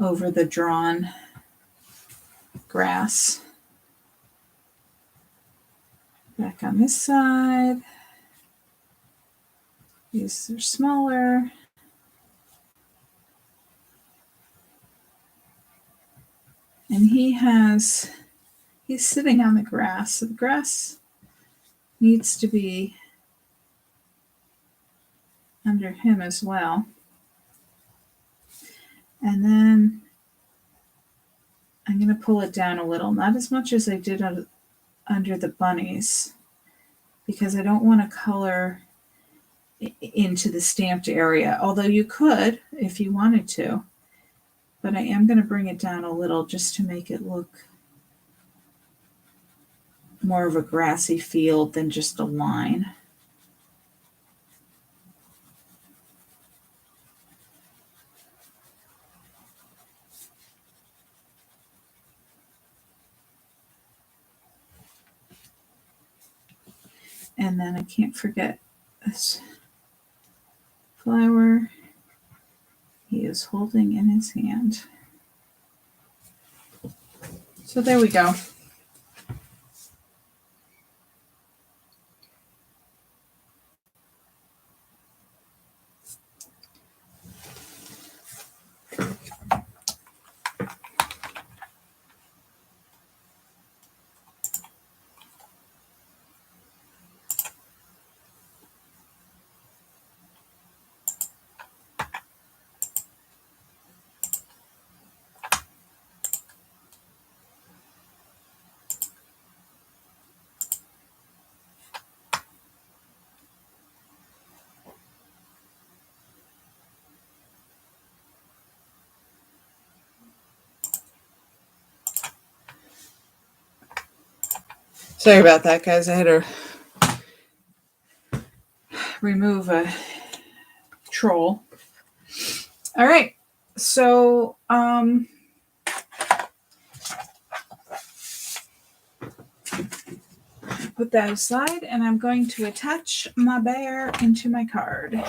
over the drawn grass. Back on this side. These are smaller. And he's sitting on the grass. So the grass needs to be under him as well. And then I'm going to pull it down a little, not as much as I did under the bunnies, because I don't want to color into the stamped area, although you could if you wanted to. But I am going to bring it down a little just to make it look more of a grassy field than just a line. And then I can't forget this flower he is holding in his hand. So there we go. Sorry about that, guys. I had to remove a troll. All right. So, put that aside, and I'm going to attach my bear into my card.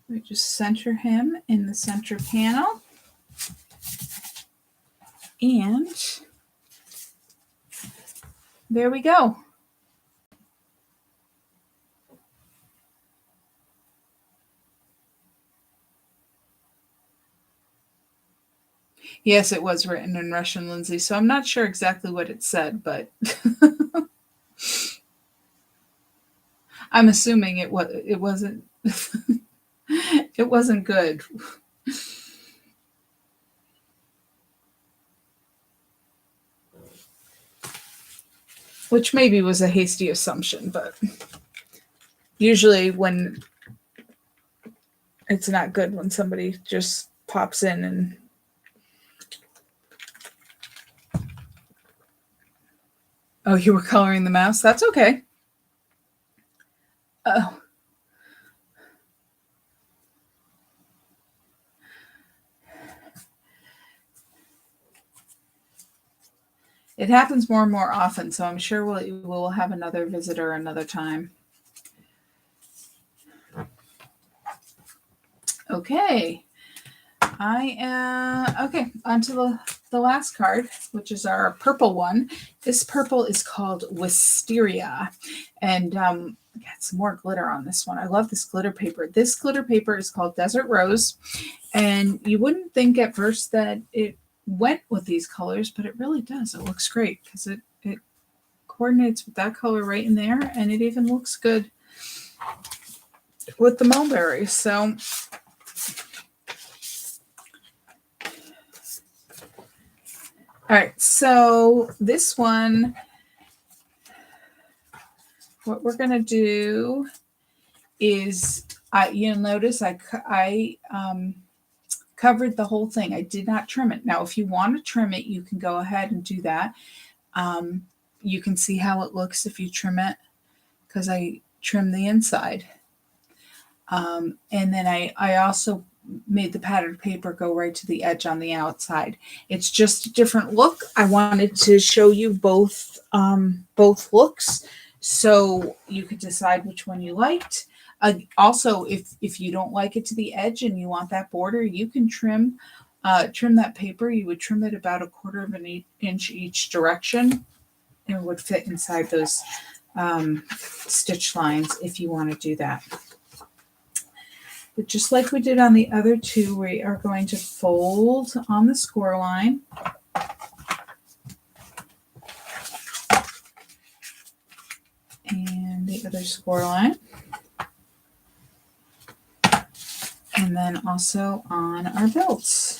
We just center him in the center panel. And there we go. Yes, it was written in Russian, Lindsay, so I'm not sure exactly what it said, but I'm assuming it wasn't it wasn't good. Which maybe was a hasty assumption, but usually when it's not good when somebody just pops in and oh, you were coloring the mouse? That's okay. Oh. It happens more and more often, so I'm sure we'll have another visitor another time. Okay. Okay, onto the last card, which is our purple one. This purple is called Wisteria. And got some more glitter on this one. I love this glitter paper. This glitter paper is called Desert Rose. And you wouldn't think at first that it went with these colors, but it really does. It looks great because it coordinates with that color right in there, and it even looks good with the mulberry. So all right, so this one, what we're gonna do is, you'll notice I covered the whole thing. I did not trim it. Now, if you want to trim it, you can go ahead and do that. You can see how it looks if you trim it, because I trimmed the inside. And then I also made the patterned paper go right to the edge on the outside. It's just a different look. I wanted to show you both looks, so you could decide which one you liked. Also, if you don't like it to the edge and you want that border, you can trim that paper. You would trim it about 1/4 of an inch each direction, and it would fit inside those stitch lines if you want to do that. But just like we did on the other two, we are going to fold on the score line. And the other score line. And then also on our belts.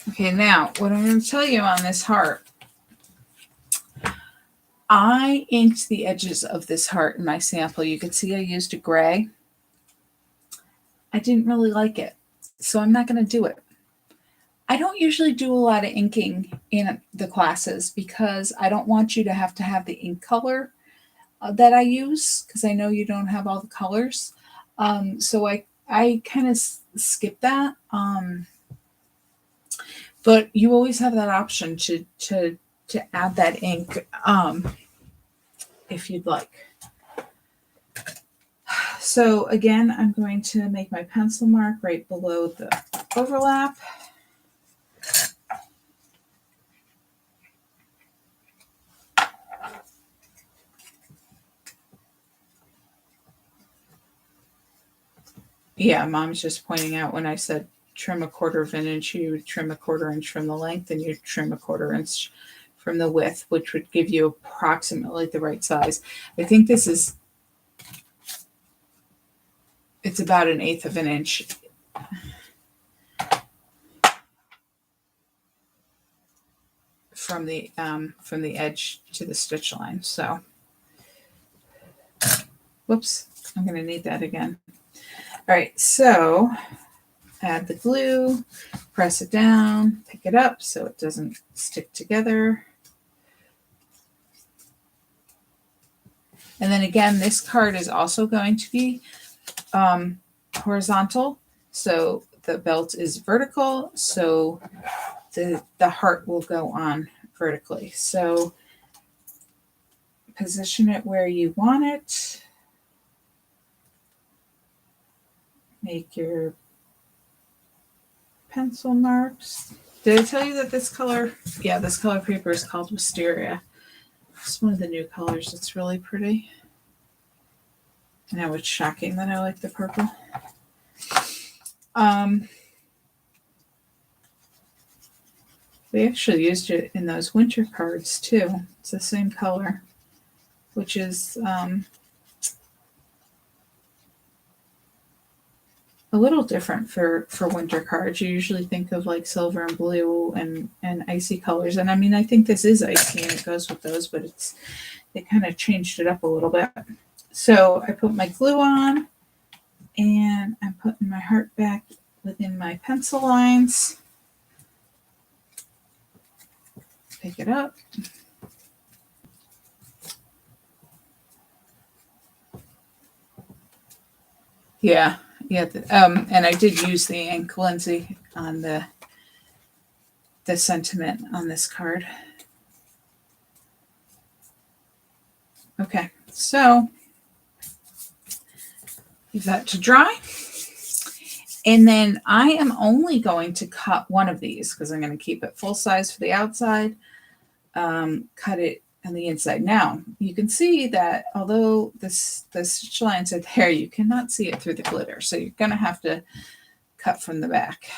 Okay, now what I'm going to tell you on this heart, I inked the edges of this heart in my sample. You can see I used a gray. I didn't really like it, so I'm not going to do it. I don't usually do a lot of inking in the classes because I don't want you to have the ink color that I use, because I know you don't have all the colors. So I kind of skip that. But you always have that option to add that ink if you'd like. So again, I'm going to make my pencil mark right below the overlap. Yeah, Mom's just pointing out when I said trim a 1/4 inch, you would trim a 1/4 inch from the length, and you trim a 1/4 inch from the width, which would give you approximately the right size. I think this is, it's about 1/8 of an inch. From the edge to the stitch line. So, whoops, I'm going to need that again. All right, so add the glue, press it down, pick it up so it doesn't stick together. And then again, this card is also going to be horizontal. So the belt is vertical, so the heart will go on vertically. So position it where you want it. Make your pencil marks. Did I tell you that this color, yeah, this color paper is called Wisteria. It's one of the new colors. It's really pretty. I know it's shocking that I like the purple. We actually used it in those winter cards too. It's the same color, which is a little different for winter cards. You usually think of like silver and blue and icy colors. And I mean, I think this is icy and it goes with those, but they kind of changed it up a little bit. So I put my glue on and I'm putting my heart back within my pencil lines. Pick it up. Yeah. And I did use the ink, Lindsay, on the sentiment on this card. Okay, so leave that to dry. And then I am only going to cut one of these because I'm going to keep it full size for the outside, cut it on the inside. Now, you can see that although the stitch lines are there, you cannot see it through the glitter. So you're going to have to cut from the back.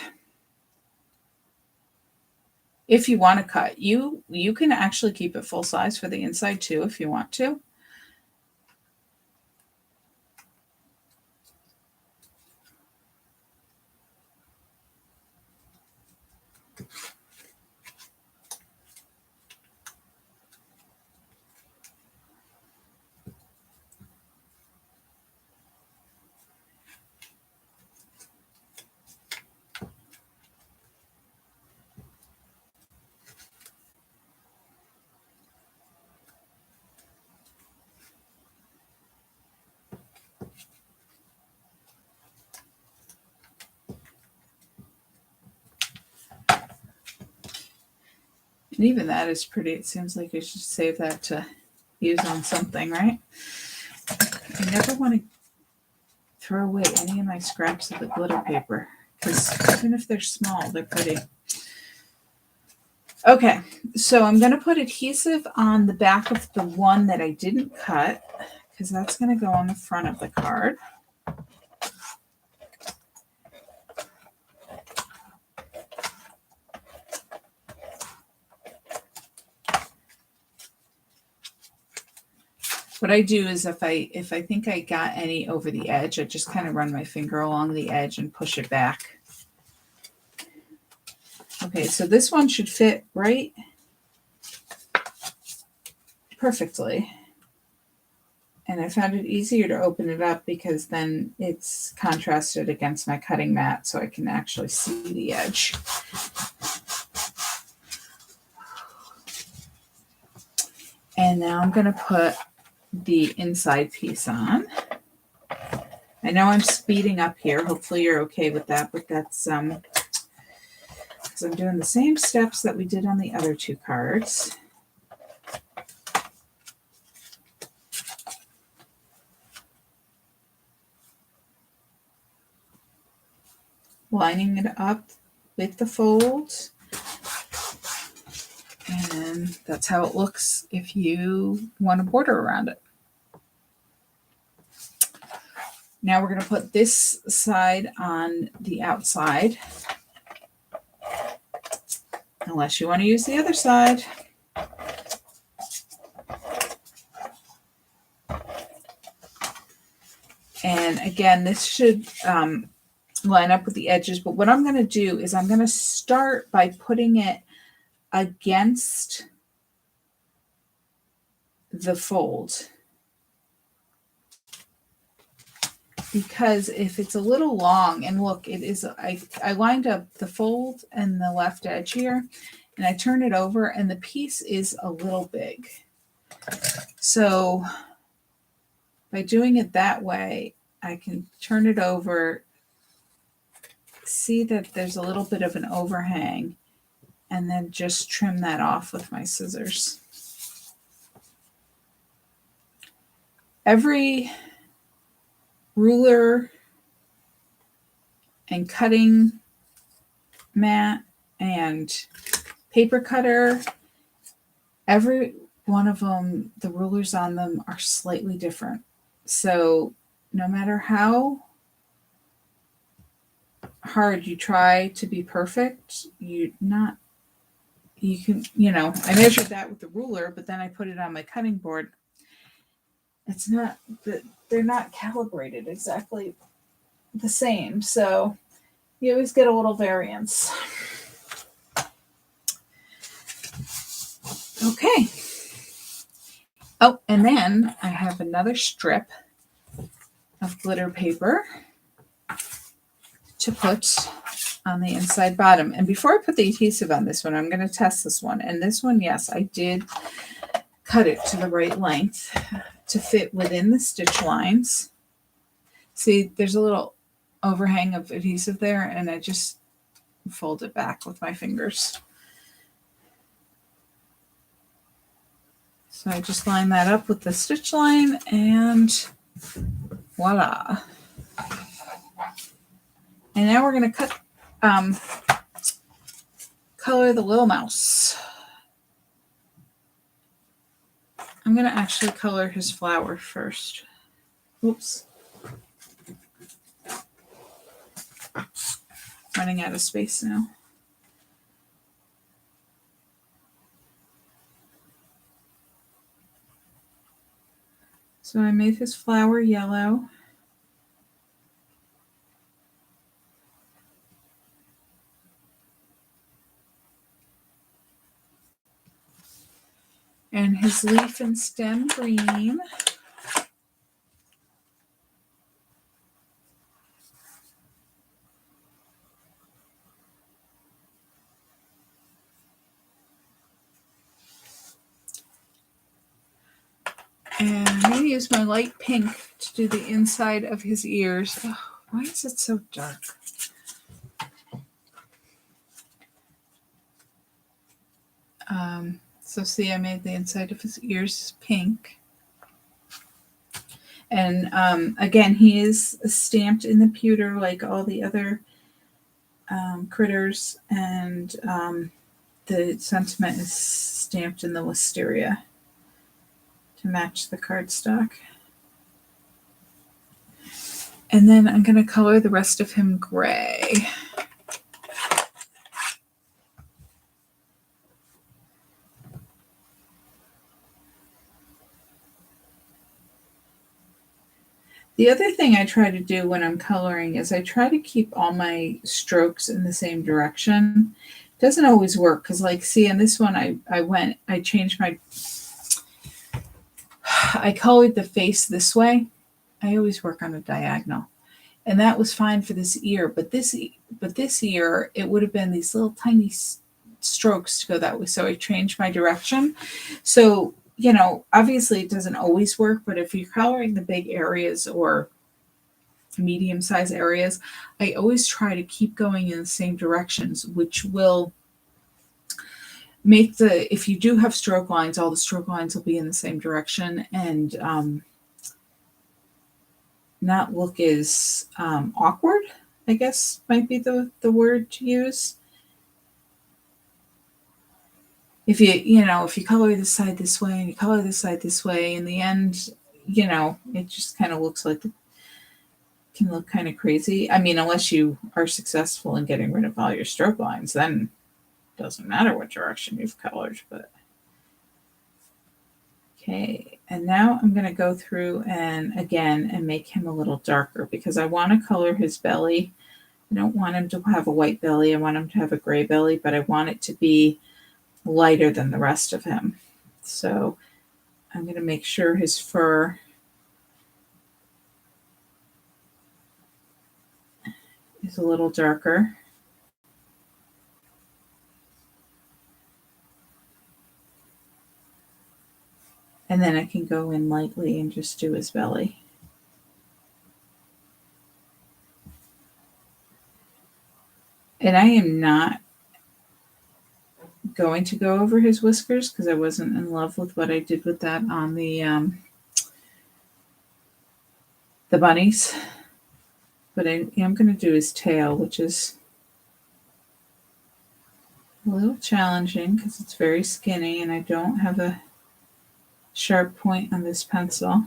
If you want to cut, you can actually keep it full size for the inside too if you want to. And even that is pretty. It seems like you should save that to use on something, right? You never want to throw away any of my scraps of the glitter paper, because even if they're small, they're pretty. Okay, so I'm going to put adhesive on the back of the one that I didn't cut, because that's going to go on the front of the card. What I do is if I think I got any over the edge, I just kind of run my finger along the edge and push it back. Okay, so this one should fit right perfectly. And I found it easier to open it up because then it's contrasted against my cutting mat so I can actually see the edge. And now I'm going to put the inside piece on. I know I'm speeding up here. Hopefully you're okay with that, but that's because I'm doing the same steps that we did on the other two cards. Lining it up with the folds. And that's how it looks if you want a border around it. Now we're going to put this side on the outside, unless you want to use the other side. And again, this should line up with the edges, but what I'm going to do is I'm going to start by putting it against the fold. Because if it's a little long, and look, it is, I lined up the fold and the left edge here, and I turn it over, and the piece is a little big. So by doing it that way, I can turn it over, see that there's a little bit of an overhang, and then just trim that off with my scissors. Every ruler and cutting mat and paper cutter, every one of them, the rulers on them are slightly different. So no matter how hard you try to be perfect, you can, I measured that with the ruler, but then I put it on my cutting board. It's not that they're not calibrated exactly the same. So you always get a little variance. Okay. Oh, and then I have another strip of glitter paper to put on the inside bottom. And before I put the adhesive on this one, I'm going to test this one. And this one, yes, I did cut it to the right length to fit within the stitch lines. See, there's a little overhang of adhesive there, and I just fold it back with my fingers. So I just line that up with the stitch line, and voila. And now we're going to cut, color the little mouse. I'm going to actually color his flower first. Oops. Running out of space now. So I made his flower yellow. And his leaf and stem green. And I'm going to use my light pink to do the inside of his ears. Oh, why is it so dark? So see, I made the inside of his ears pink. And again, he is stamped in the pewter like all the other critters, and the sentiment is stamped in the Wisteria to match the cardstock. And then I'm going to color the rest of him gray. The other thing I try to do when I'm coloring is I try to keep all my strokes in the same direction. It doesn't always work because, like, see, in this one, I changed my, I colored the face this way. I always work on a diagonal, and that was fine for this ear. But this ear, it would have been these little tiny strokes to go that way. So I changed my direction. So, you know, obviously it doesn't always work, but if you're coloring the big areas or medium-sized areas, I always try to keep going in the same directions, which will make if you do have stroke lines, all the stroke lines will be in the same direction, and not look as awkward, I guess might be the word to use. If you color this side this way and you color this side this way, in the end, you know, it just kind of looks like it can look kind of crazy. I mean, unless you are successful in getting rid of all your stroke lines, then it doesn't matter what direction you've colored. But okay, and now I'm going to go through and make him a little darker because I want to color his belly. I don't want him to have a white belly. I want him to have a gray belly, but I want it to be lighter than the rest of him. So I'm going to make sure his fur is a little darker. And then I can go in lightly and just do his belly. And I am not going to go over his whiskers because I wasn't in love with what I did with that on the bunnies. But I am going to do his tail, which is a little challenging because it's very skinny and I don't have a sharp point on this pencil.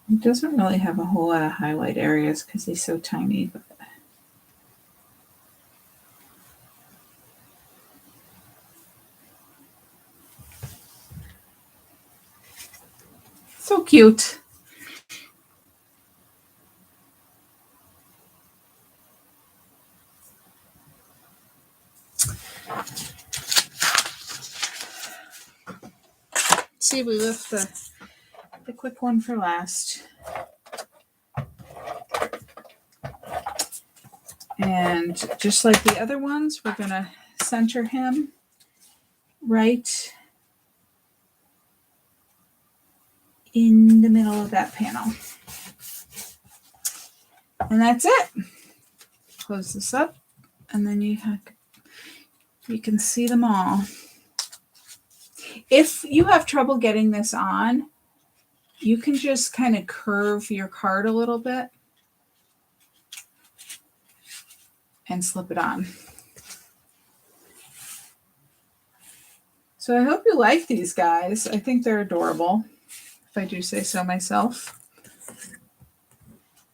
He doesn't really have a whole lot of highlight areas because he's so tiny, but so cute. See, we left the quick one for last. And just like the other ones, we're going to center him right in the middle of that panel. And that's it. Close this up, and then you can see them all. If you have trouble getting this on, you can just kind of curve your card a little bit and slip it on. So I hope you like these guys. I think they're adorable, if I do say so myself.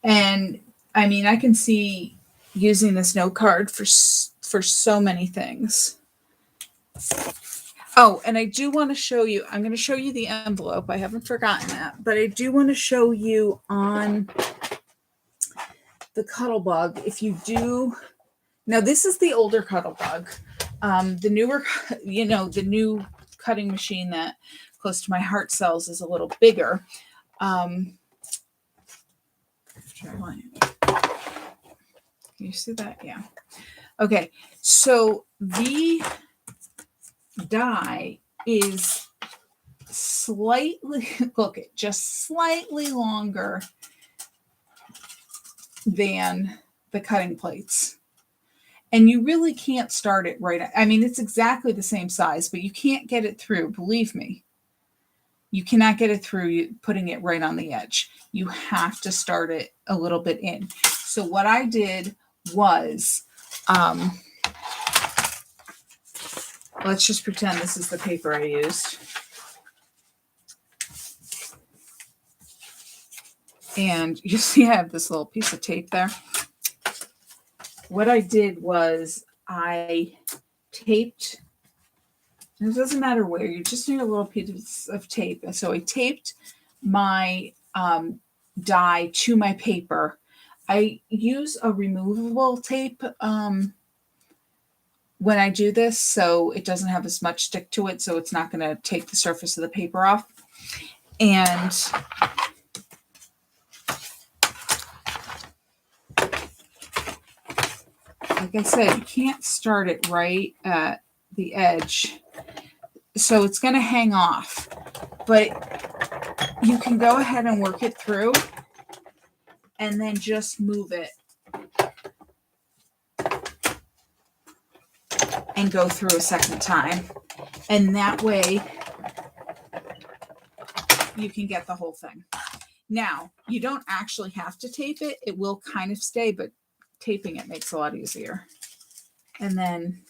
And I mean, I can see using this note card for so many things. Oh, and I do want to show you, I'm going to show you the envelope. I haven't forgotten that, but I do want to show you on the Cuttlebug. If you do, now this is the older Cuttlebug. The newer, the new cutting machine that close to my heart sells is a little bigger. You see that? Yeah. Okay. So the die is slightly, look, it just slightly longer than the cutting plates. And you really can't start it right. I mean, it's exactly the same size, but you can't get it through. Believe me, you cannot get it through putting it right on the edge. You have to start it a little bit in. So what I did was, let's just pretend this is the paper I used. And you see I have this little piece of tape there. What I did was I taped, it doesn't matter where, you just need a little piece of tape. And so I taped my die to my paper. I use a removable tape when I do this, so it doesn't have as much stick to it, so it's not going to take the surface of the paper off. And like I said, you can't start it right at the edge, so it's going to hang off. But you can go ahead and work it through and then just move it and go through a second time. And that way you can get the whole thing. Now, you don't actually have to tape it. It will kind of stay, but taping it makes it a lot easier. And then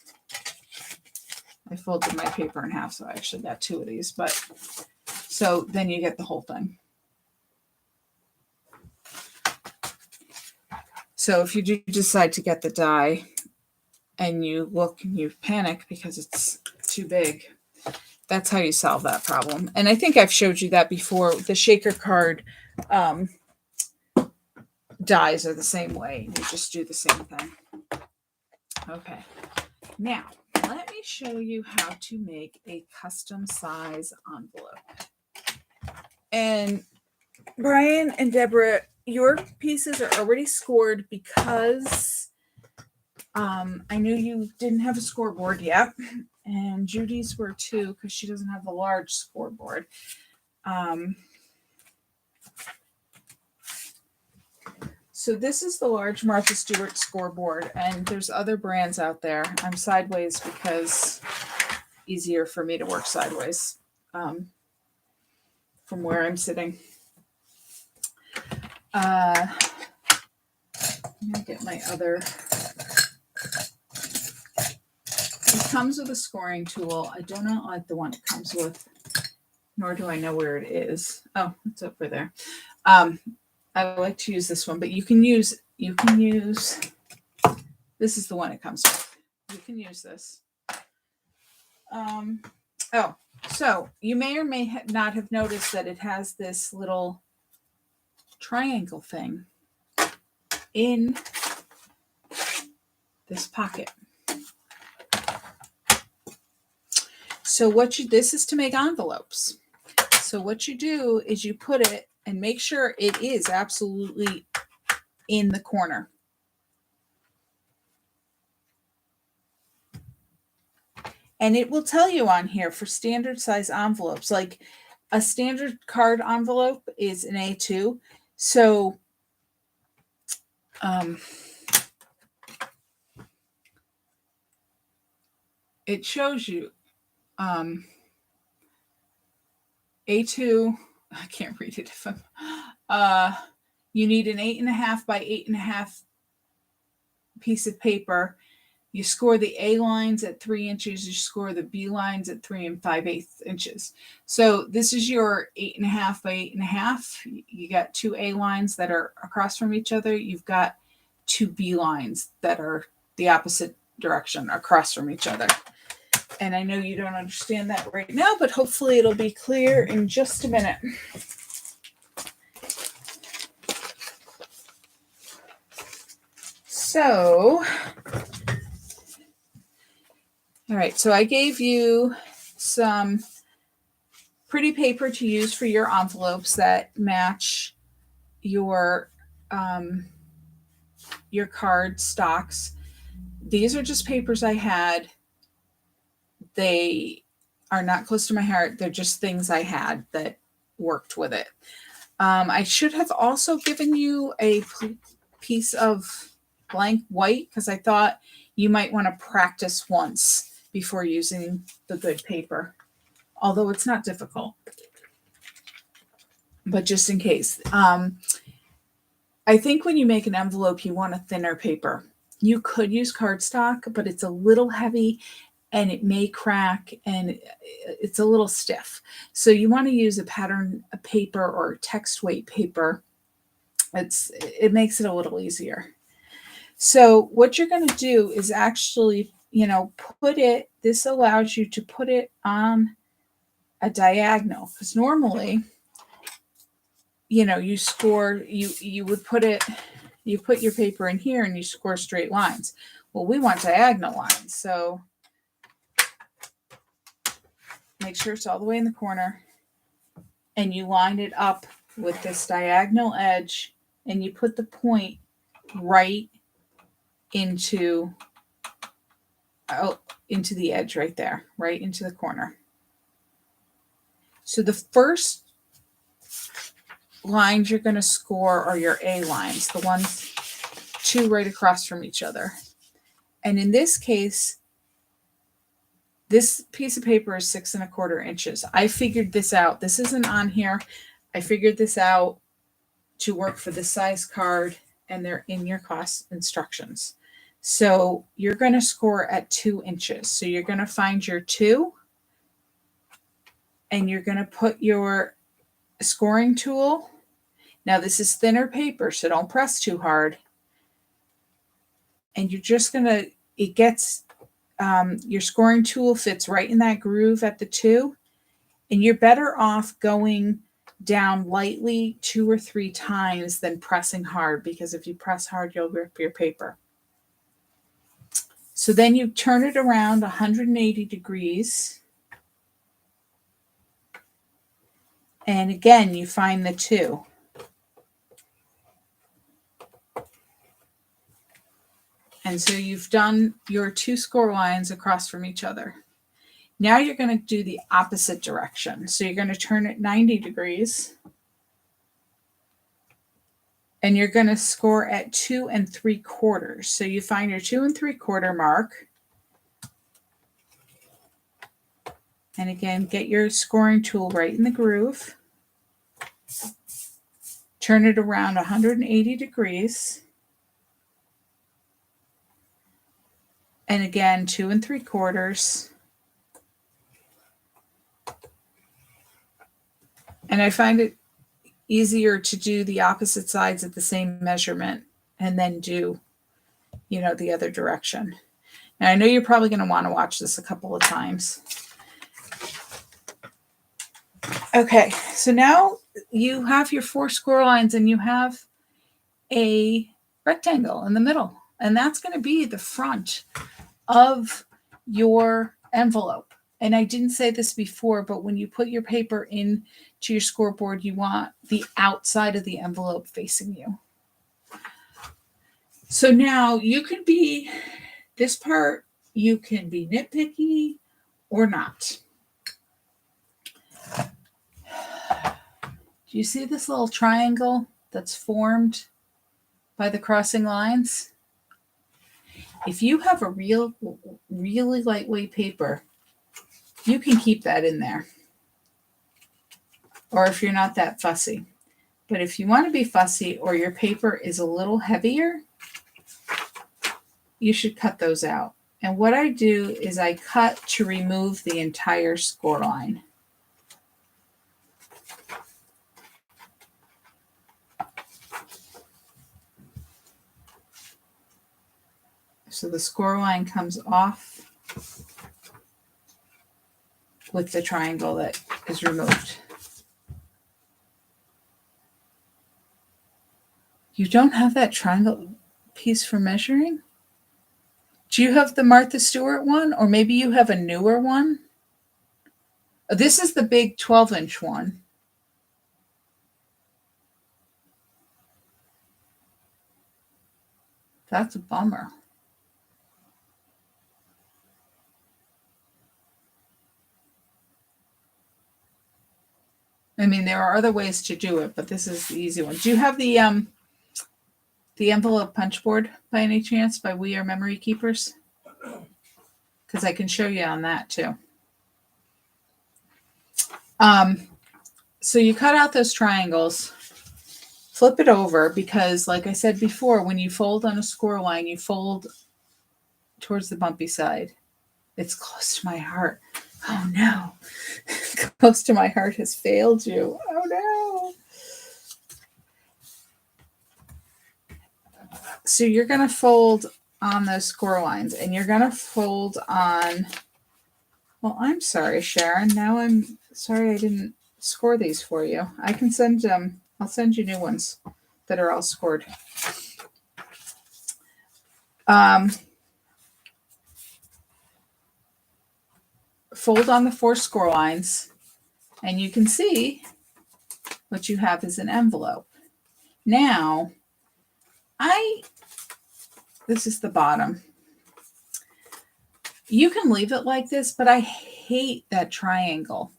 I folded my paper in half, so I actually got two of these. But so then you get the whole thing. So if you do decide to get the die and you look and you panic because it's too big, that's how you solve that problem. And I think I've showed you that before. The shaker card dies are the same way. You just do the same thing. Okay. Now, let me show you how to make a custom size envelope. And Brian and Deborah, your pieces are already scored because I knew you didn't have a scoreboard yet. And Judy's were too, because she doesn't have the large scoreboard. So this is the large Martha Stewart scoreboard, and there's other brands out there. I'm sideways because easier for me to work sideways from where I'm sitting. I'm gonna get my other. It comes with a scoring tool. I do not like the one it comes with, nor do I know where it is. Oh, it's over there. I like to use this one, but you can use, this is the one it comes with. You can use this. Oh, so you may or may not have noticed that it has this little triangle thing in this pocket. So this is to make envelopes. So what you do is you put it and make sure it is absolutely in the corner. And it will tell you on here for standard size envelopes, like a standard card envelope is an A2. So it shows you A2, I can't read it if I'm, you need an 8.5 by 8.5 piece of paper. You score the A lines at 3 inches. You score the B lines at 3 5/8 inches. So this is your 8.5 by 8.5. You got 2 A lines that are across from each other. You've got 2 B lines that are the opposite direction across from each other. And I know you don't understand that right now, but hopefully it'll be clear in just a minute. So, all right, so I gave you some pretty paper to use for your envelopes that match your card stocks. These are just papers I had. They are not close to my heart. They're just things I had that worked with it. I should have also given you a piece of blank white because I thought you might want to practice once before using the good paper, although it's not difficult, but just in case. I think when you make an envelope, you want a thinner paper. You could use cardstock, but it's a little heavy and it may crack and it's a little stiff. So you want to use a pattern paper or text weight paper. It makes it a little easier. So what you're going to do is actually, this allows you to put it on a diagonal, because normally, you score, you would you put your paper in here and you score straight lines. Well, we want diagonal lines. So make sure it's all the way in the corner and you line it up with this diagonal edge and you put the point right into the edge right there, right into the corner. So the first lines you're going to score are your A lines, the ones two right across from each other. And in this case, this piece of paper is 6 1/4 inches. I figured this out. This isn't on here. I figured this out to work for this size card, and they're in your class instructions. So you're going to score at 2 inches. So you're going to find your 2, and you're going to put your scoring tool. Now this is thinner paper, so don't press too hard. And you're just going to, your scoring tool fits right in that groove at the 2, and you're better off going down lightly 2 or 3 times than pressing hard, because if you press hard, you'll rip your paper. So then you turn it around 180 degrees. And again, you find the 2. And so you've done your 2 score lines across from each other. Now you're going to do the opposite direction. So you're going to turn it 90 degrees. And you're going to score at 2 3/4. So you find your 2 3/4 mark. And again, get your scoring tool right in the groove. Turn it around 180 degrees. And again, 2 3/4. And I find it easier to do the opposite sides at the same measurement and then do, the other direction. Now, I know you're probably going to want to watch this a couple of times. Okay, so now you have your 4 score lines and you have a rectangle in the middle. And that's going to be the front of your envelope. And I didn't say this before, but when you put your paper into your scoreboard, you want the outside of the envelope facing you. So now this part, you can be nitpicky or not. Do you see this little triangle that's formed by the crossing lines? If you have a really lightweight paper, you can keep that in there. Or if you're not that fussy. But if you want to be fussy or your paper is a little heavier, you should cut those out. And what I do is I cut to remove the entire score line. So the score line comes off with the triangle that is removed. You don't have that triangle piece for measuring? Do you have the Martha Stewart one? Or maybe you have a newer one? This is the big 12-inch one. That's a bummer. I mean, there are other ways to do it, but this is the easy one. Do you have the envelope punch board by any chance by We Are Memory Keepers? Because I can show you on that too. So you cut out those triangles, flip it over, because like I said before, when you fold on a score line, you fold towards the bumpy side. It's close to my heart. Oh no. Close to my heart has failed you. Oh no. So you're going to fold on those score lines, and you're going to fold on, well, I'm sorry, Sharon. Now I'm sorry I didn't score these for you. I can send them. I'll send you new ones that are all scored. Fold on the 4 score lines, and you can see what you have is an envelope. Now, this is the bottom. You can leave it like this, but I hate that triangle.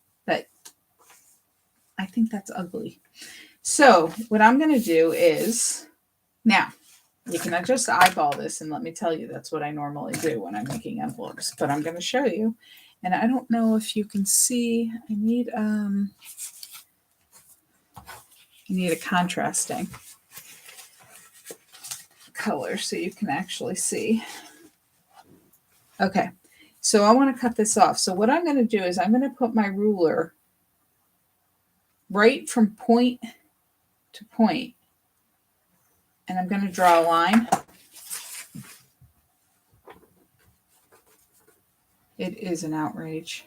I think that's ugly. So what I'm going to do is, now, you can just eyeball this, and let me tell you, that's what I normally do when I'm making envelopes, but I'm going to show you. And I don't know if you can see, I need a contrasting color so you can actually see. Okay, so I want to cut this off. So what I'm going to do is I'm going to put my ruler right from point to point, and I'm going to draw a line. It is an outrage.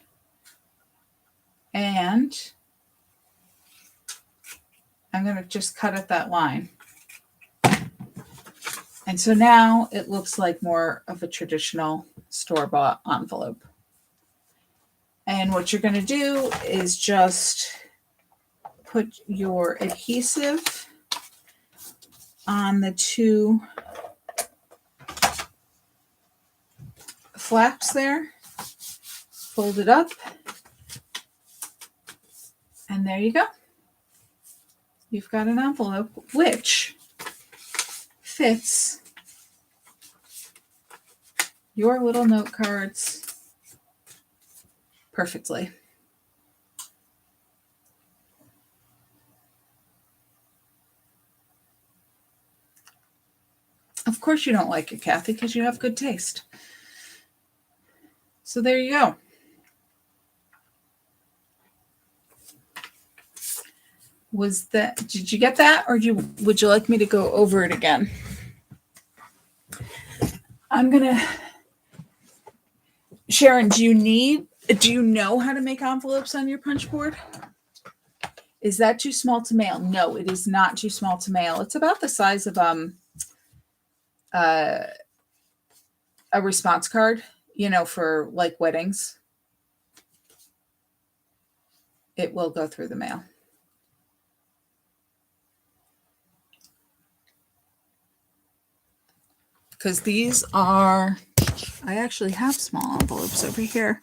And I'm going to just cut at that line. And so now it looks like more of a traditional store-bought envelope. And what you're going to do is just put your adhesive on the 2 flaps there, fold it up, and there you go. You've got an envelope which fits your little note cards perfectly. Of course you don't like it, Kathy, because you have good taste. So there you go. Did you get that, or would you like me to go over it again? Sharon, do you know how to make envelopes on your punch board? Is that too small to mail? No, it is not too small to mail. It's about the size of a response card, for like weddings. It will go through the mail. Because these are, I actually have small envelopes over here.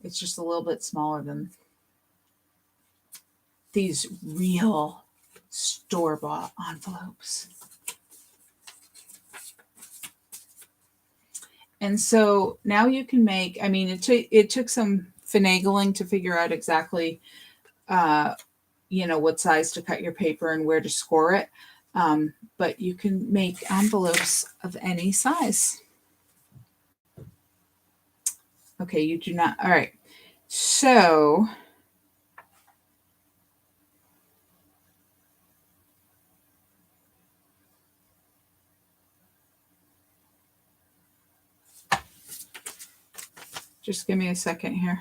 It's just a little bit smaller than these real store-bought envelopes. And so now you can make, it took some finagling to figure out exactly, what size to cut your paper and where to score it. But you can make envelopes of any size. Okay, you do not. All right. So just give me a second here.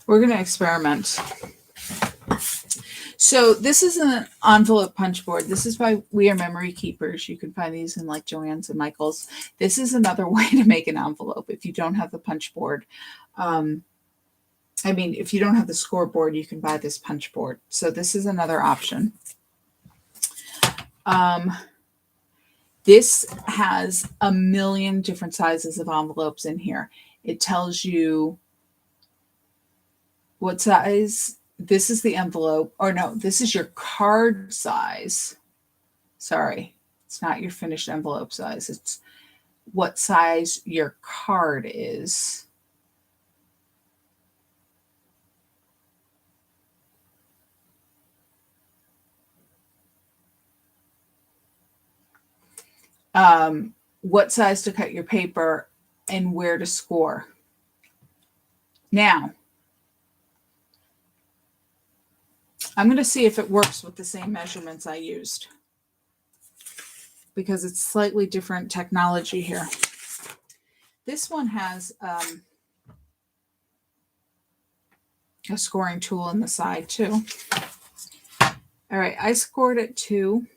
We're going to experiment. So this is an envelope punch board. This is by We Are Memory Keepers. You can find these in like Joann's and Michael's. This is another way to make an envelope if you don't have the punch board. If you don't have the scoreboard, you can buy this punch board. So this is another option. This has a million different sizes of envelopes in here. It tells you what size. This is the envelope, or no, this is your card size. Sorry, it's not your finished envelope size. It's what size your card is. What size to cut your paper and where to score. Now, I'm going to see if it works with the same measurements I used, because it's slightly different technology here. This one has a scoring tool in the side too. All right, I scored at 2.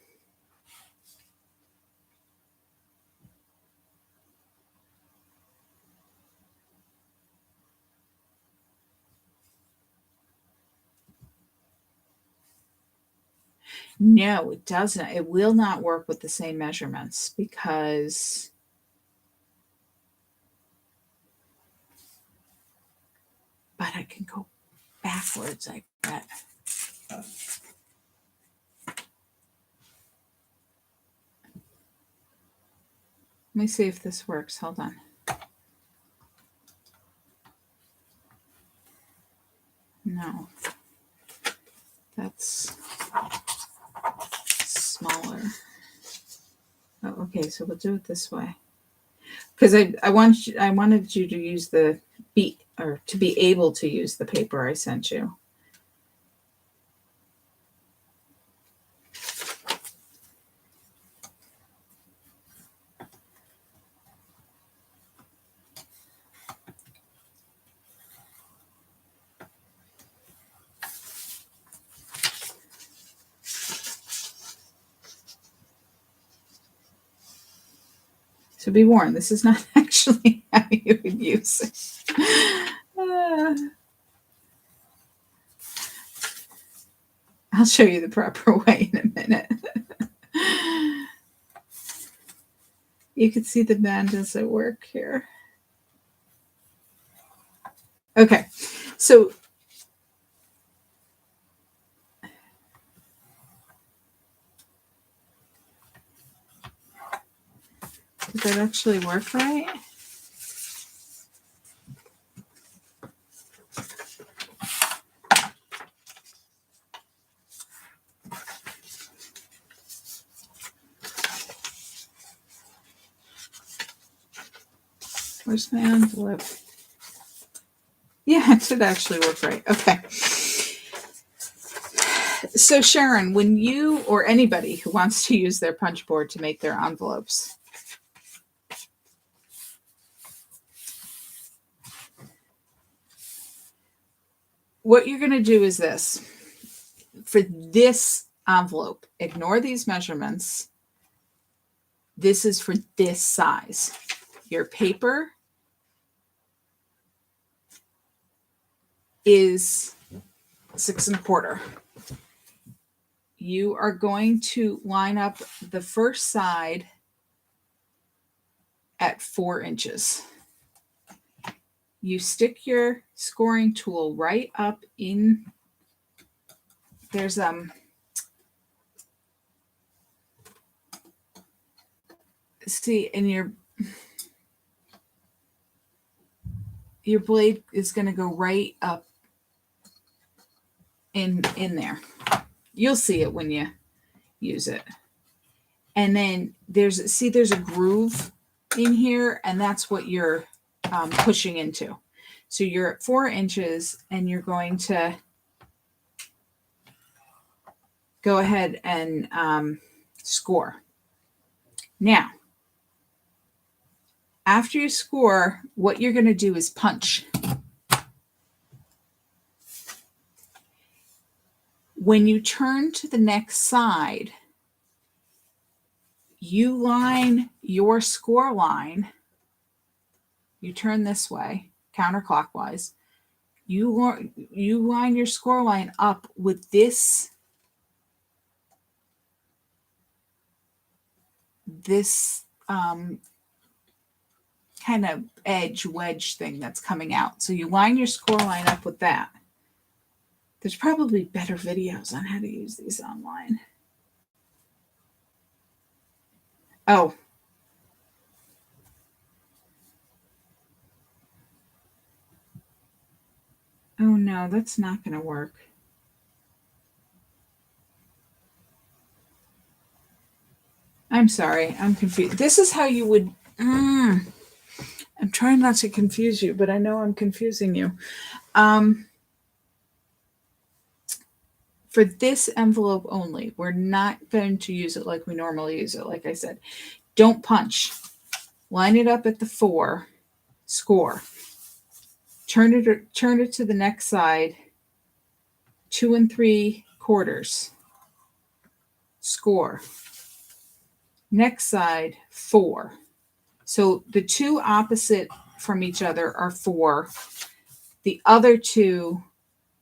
No, it doesn't. It will not work with the same measurements because but I can go backwards, I bet. Let me see if this works. Hold on. No. That's smaller. Oh, okay, so we'll do it this way. Because I wanted you to use to be able to use the paper I sent you. So be warned, this is not actually how you would use it. I'll show you the proper way in a minute. You can see the band as I work here. Okay, so did that actually work right? Where's my envelope? Yeah, it should actually work right. Okay. So Sharon, when you or anybody who wants to use their punch board to make their envelopes, what you're going to do is this. For this envelope, ignore these measurements. This is for this size. Your paper is 6 1/4. You are going to line up the first side at 4 inches. You stick your scoring tool right up in, there's see, and your blade is going to go right up in there. You'll see it when you use it. And then there's a groove in here, and that's what you're pushing into. So you're at 4 inches, and you're going to go ahead and score. Now, after you score, what you're going to do is punch. When you turn to the next side, you line your score line. You turn this way, counterclockwise. You line your score line up with this kind of wedge thing that's coming out. So you line your score line up with that. There's probably better videos on how to use these online. Oh. Oh no, that's not going to work. I'm sorry, I'm confused. This is how you would, I'm trying not to confuse you, but I know I'm confusing you. For this envelope only, we're not going to use it like we normally use it. Like I said, don't punch. Line it up at the 4, score. Turn it to the next side, 2 3/4, score. Next side, 4. So the two opposite from each other are 4. The other two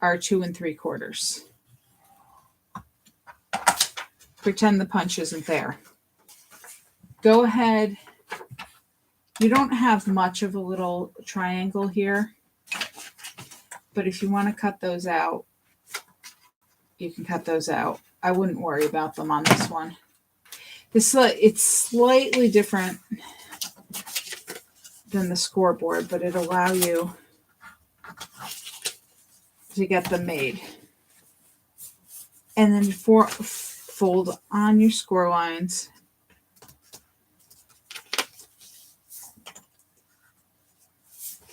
are 2 3/4. Pretend the punch isn't there. Go ahead. You don't have much of a little triangle here, but if you want to cut those out, you can cut those out. I wouldn't worry about them on this one. It's slightly different than the scoreboard, but it'll allow you to get them made. And then fold on your score lines.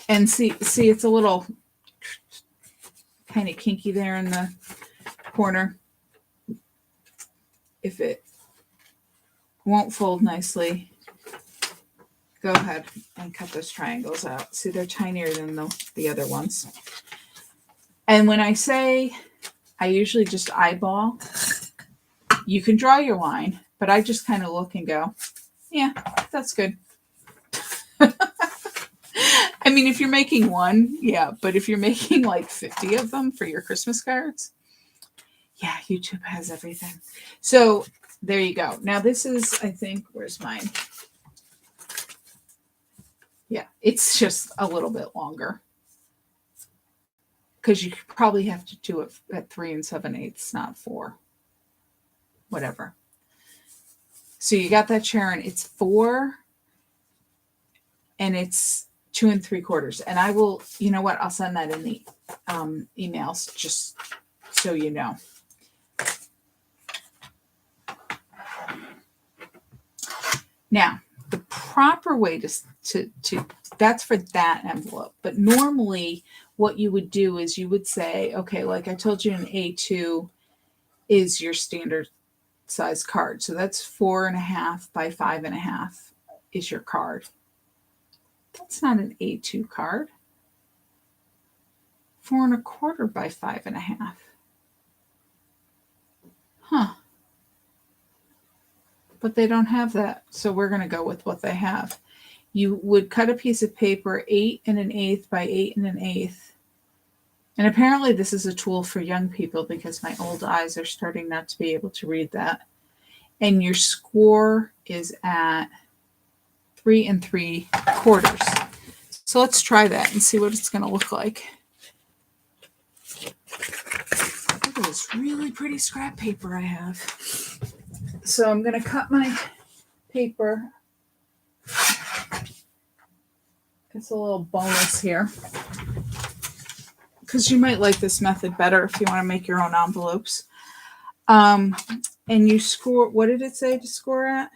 And see it's a little kind of kinky there in the corner. If it won't fold nicely, go ahead and cut those triangles out. See, they're tinier than the other ones. And when I say I usually just eyeball, you can draw your line, but I just kind of look and go, yeah, that's good. I mean, if you're making one, yeah, but if you're making like 50 of them for your Christmas cards, yeah, YouTube has everything. So there you go. Now this is, I think, where's mine? Yeah, it's just a little bit longer because you probably have to do it at 3 7/8, not 4. Whatever. So you got that, Sharon. It's 4 and it's 2 3/4. And I will, you know what? I'll send that in the emails just so you know. Now, the proper way to that's for that envelope. But normally what you would do is you would say, okay, like I told you, an A2 is your standard size card. So that's 4.5 by 5.5 is your card. That's not an A2 card. 4 1/4 by 5.5. Huh. But they don't have that. So we're going to go with what they have. You would cut a piece of paper 8 1/8 by 8 1/8. And apparently this is a tool for young people because my old eyes are starting not to be able to read that. And your score is at 3 3/4. So let's try that and see what it's going to look like. Look at this really pretty scrap paper I have. So I'm going to cut my paper. It's a little bonus here because you might like this method better if you want to make your own envelopes. And you score, what did it say to score at?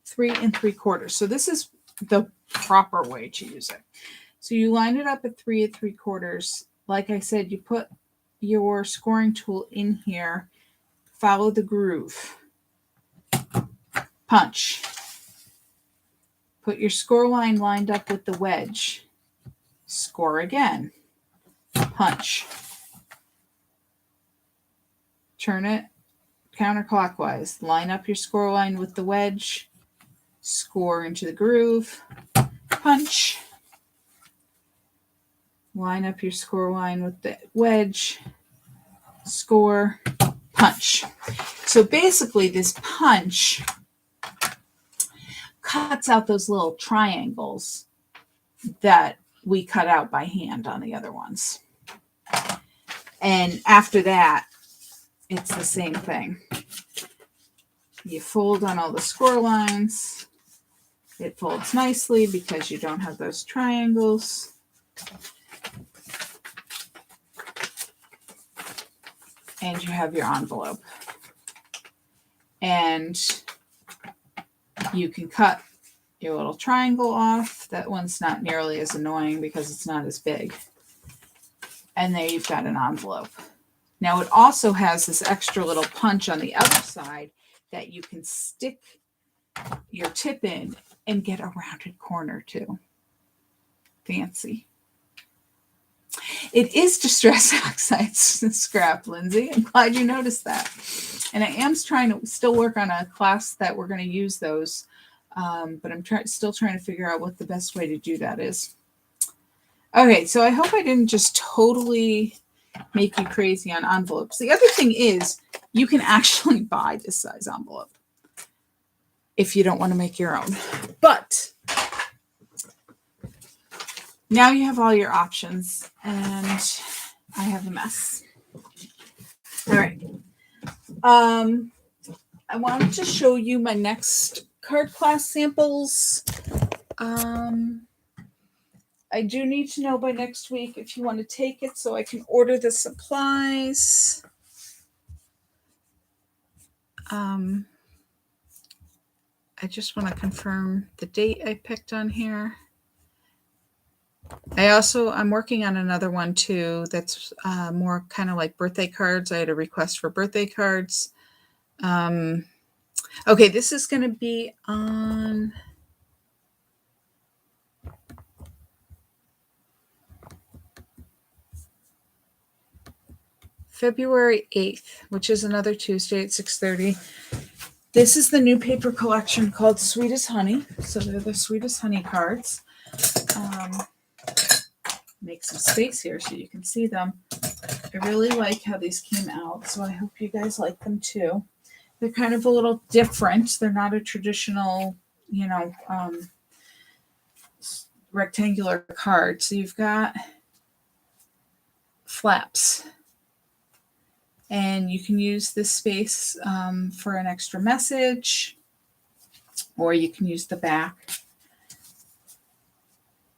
3 3/4. So this is the proper way to use it. So you line it up at 3 3/4. Like I said, you put your scoring tool in here, follow the groove, punch. Put your score line lined up with the wedge. Score again. Punch. turn it counterclockwise. Line up your score line with the wedge, score into the groove, punch. Line up your score line with the wedge, score, punch. So basically this punch cuts out those little triangles that we cut out by hand on the other ones. And after that, it's the same thing. You fold on all the score lines. It folds nicely because you don't have those triangles. And you have your envelope. And you can cut your little triangle off. That one's not nearly as annoying because it's not as big. And there you've got an envelope. Now it also has this extra little punch on the other side that you can stick your tip in and get a rounded corner too. Fancy. It is Distress Oxide scrap, Lindsay. I'm glad you noticed that. And I am trying to still work on a class that we're going to use those, but I'm still trying to figure out what the best way to do that is. Okay, so I hope I didn't just totally make you crazy on envelopes. The other thing is you can actually buy this size envelope if you don't want to make your own. But now you have all your options, and I have a mess. All right. I wanted to show you my next card class samples. I do need to know by next week if you want to take it so I can order the supplies. I just want to confirm the date I picked on here. I'm working on another one too that's more kind of like birthday cards. I had a request for birthday cards. Okay, this is going to be on February 8th, which is another Tuesday at 6:30. This is the new paper collection called Sweet as Honey. So they're the Sweet as Honey cards. Make some space here so you can see them. I really like how these came out, so I hope you guys like them too. They're kind of a little different. They're not a traditional, rectangular card. So you've got flaps. And you can use this space for an extra message, or you can use the back.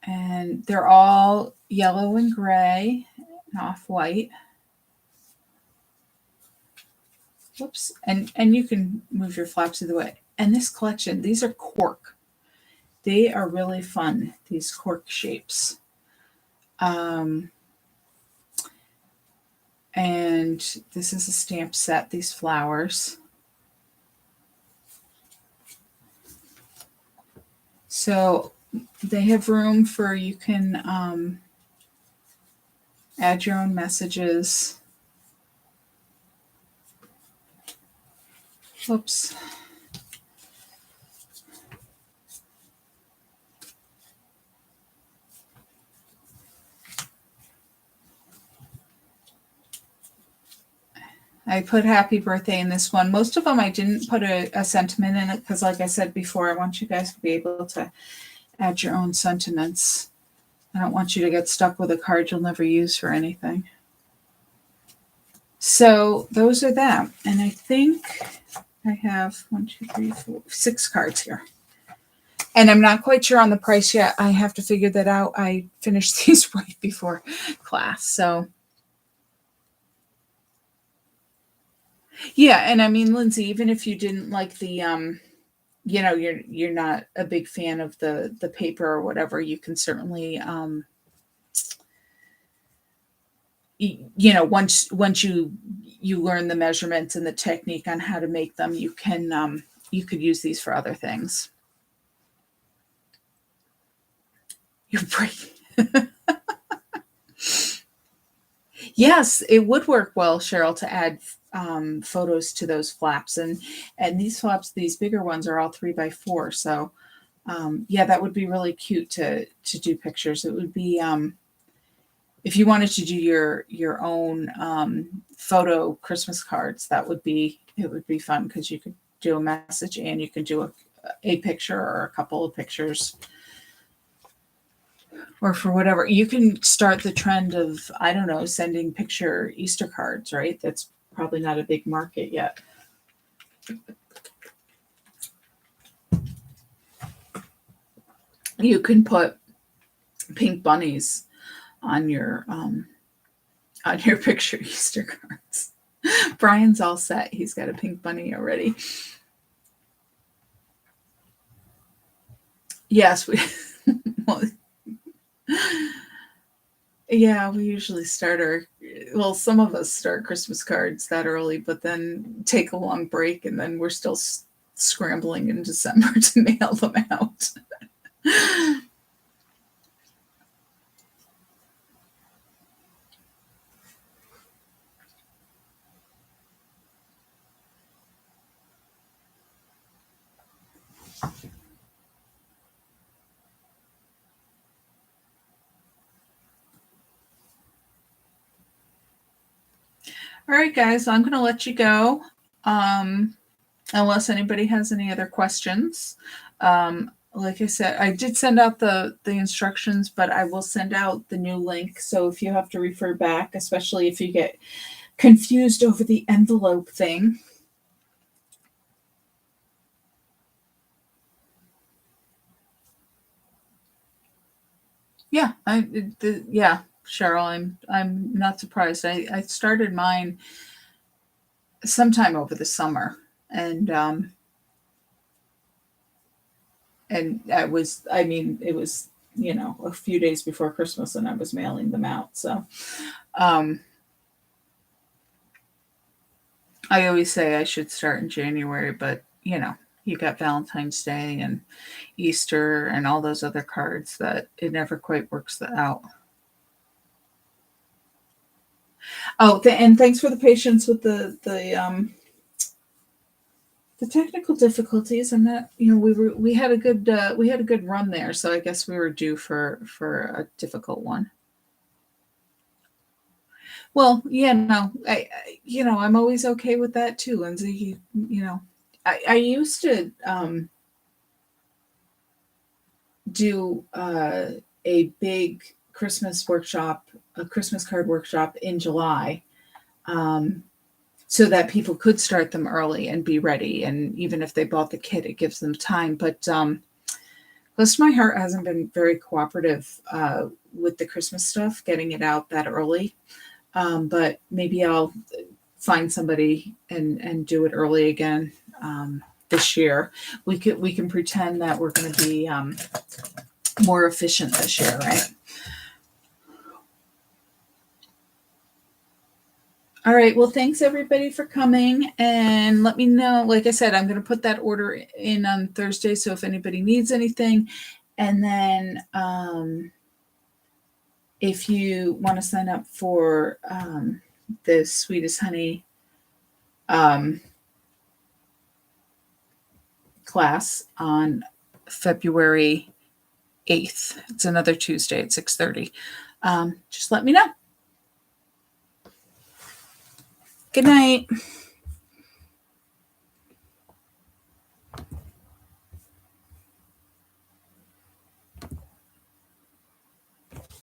And they're all yellow and gray and off-white. Whoops. And you can move your flaps either way. And this collection, these are cork. They are really fun, these cork shapes. And this is a stamp set, these flowers. So they have room for, you can add your own messages. Whoops. I put happy birthday in this one. Most of them I didn't put a sentiment in it because, like I said before, I want you guys to be able to add your own sentiments. I don't want you to get stuck with a card you'll never use for anything. So those are them. And I think I have 6 cards here. And I'm not quite sure on the price yet. I have to figure that out. I finished these right before class. So yeah, and I mean, Lindsay, even if you didn't like the you're not a big fan of the paper or whatever, you can certainly once you learn the measurements and the technique on how to make them, you could use these for other things. You're breaking. Yes, it would work well, Cheryl, to add photos to those flaps. And these flaps, these bigger ones, are all 3x4. So yeah, that would be really cute to do pictures. It would be if you wanted to do your own photo Christmas cards, it would be fun, because you could do a message and you could do a picture or a couple of pictures, or for whatever. You can start the trend of, I don't know, sending picture Easter cards, right? That's probably not a big market yet. You can put pink bunnies on your picture Easter cards. Brian's all set. He's got a pink bunny already. Yes, we well, yeah, we usually some of us start Christmas cards that early, but then take a long break, and then we're still scrambling in December to mail them out. All right, guys, I'm going to let you go. Unless anybody has any other questions. Like I said, I did send out the instructions, but I will send out the new link. So if you have to refer back, especially if you get confused over the envelope thing. Yeah, yeah, Cheryl, I'm not surprised. I started mine sometime over the summer, and it was a few days before Christmas, and I was mailing them out. So I always say I should start in January, but you got Valentine's Day and Easter and all those other cards that it never quite works out. Oh, and thanks for the patience with the technical difficulties. I'm not, we had a good run there, so I guess we were due for a difficult one. Well, yeah, no, I'm always okay with that too, Lindsay. I used to do a big Christmas card workshop in July, so that people could start them early and be ready. And even if they bought the kit, it gives them time. But close to my heart, hasn't been very cooperative with the Christmas stuff, getting it out that early. But maybe I'll find somebody and do it early again this year. We can pretend that we're going to be more efficient this year, right? All right. Well, thanks everybody for coming, and let me know. Like I said, I'm going to put that order in on Thursday. So if anybody needs anything, and then if you want to sign up for the Sweetest Honey class on February 8th, it's another Tuesday at 6:30. Just let me know. Good night.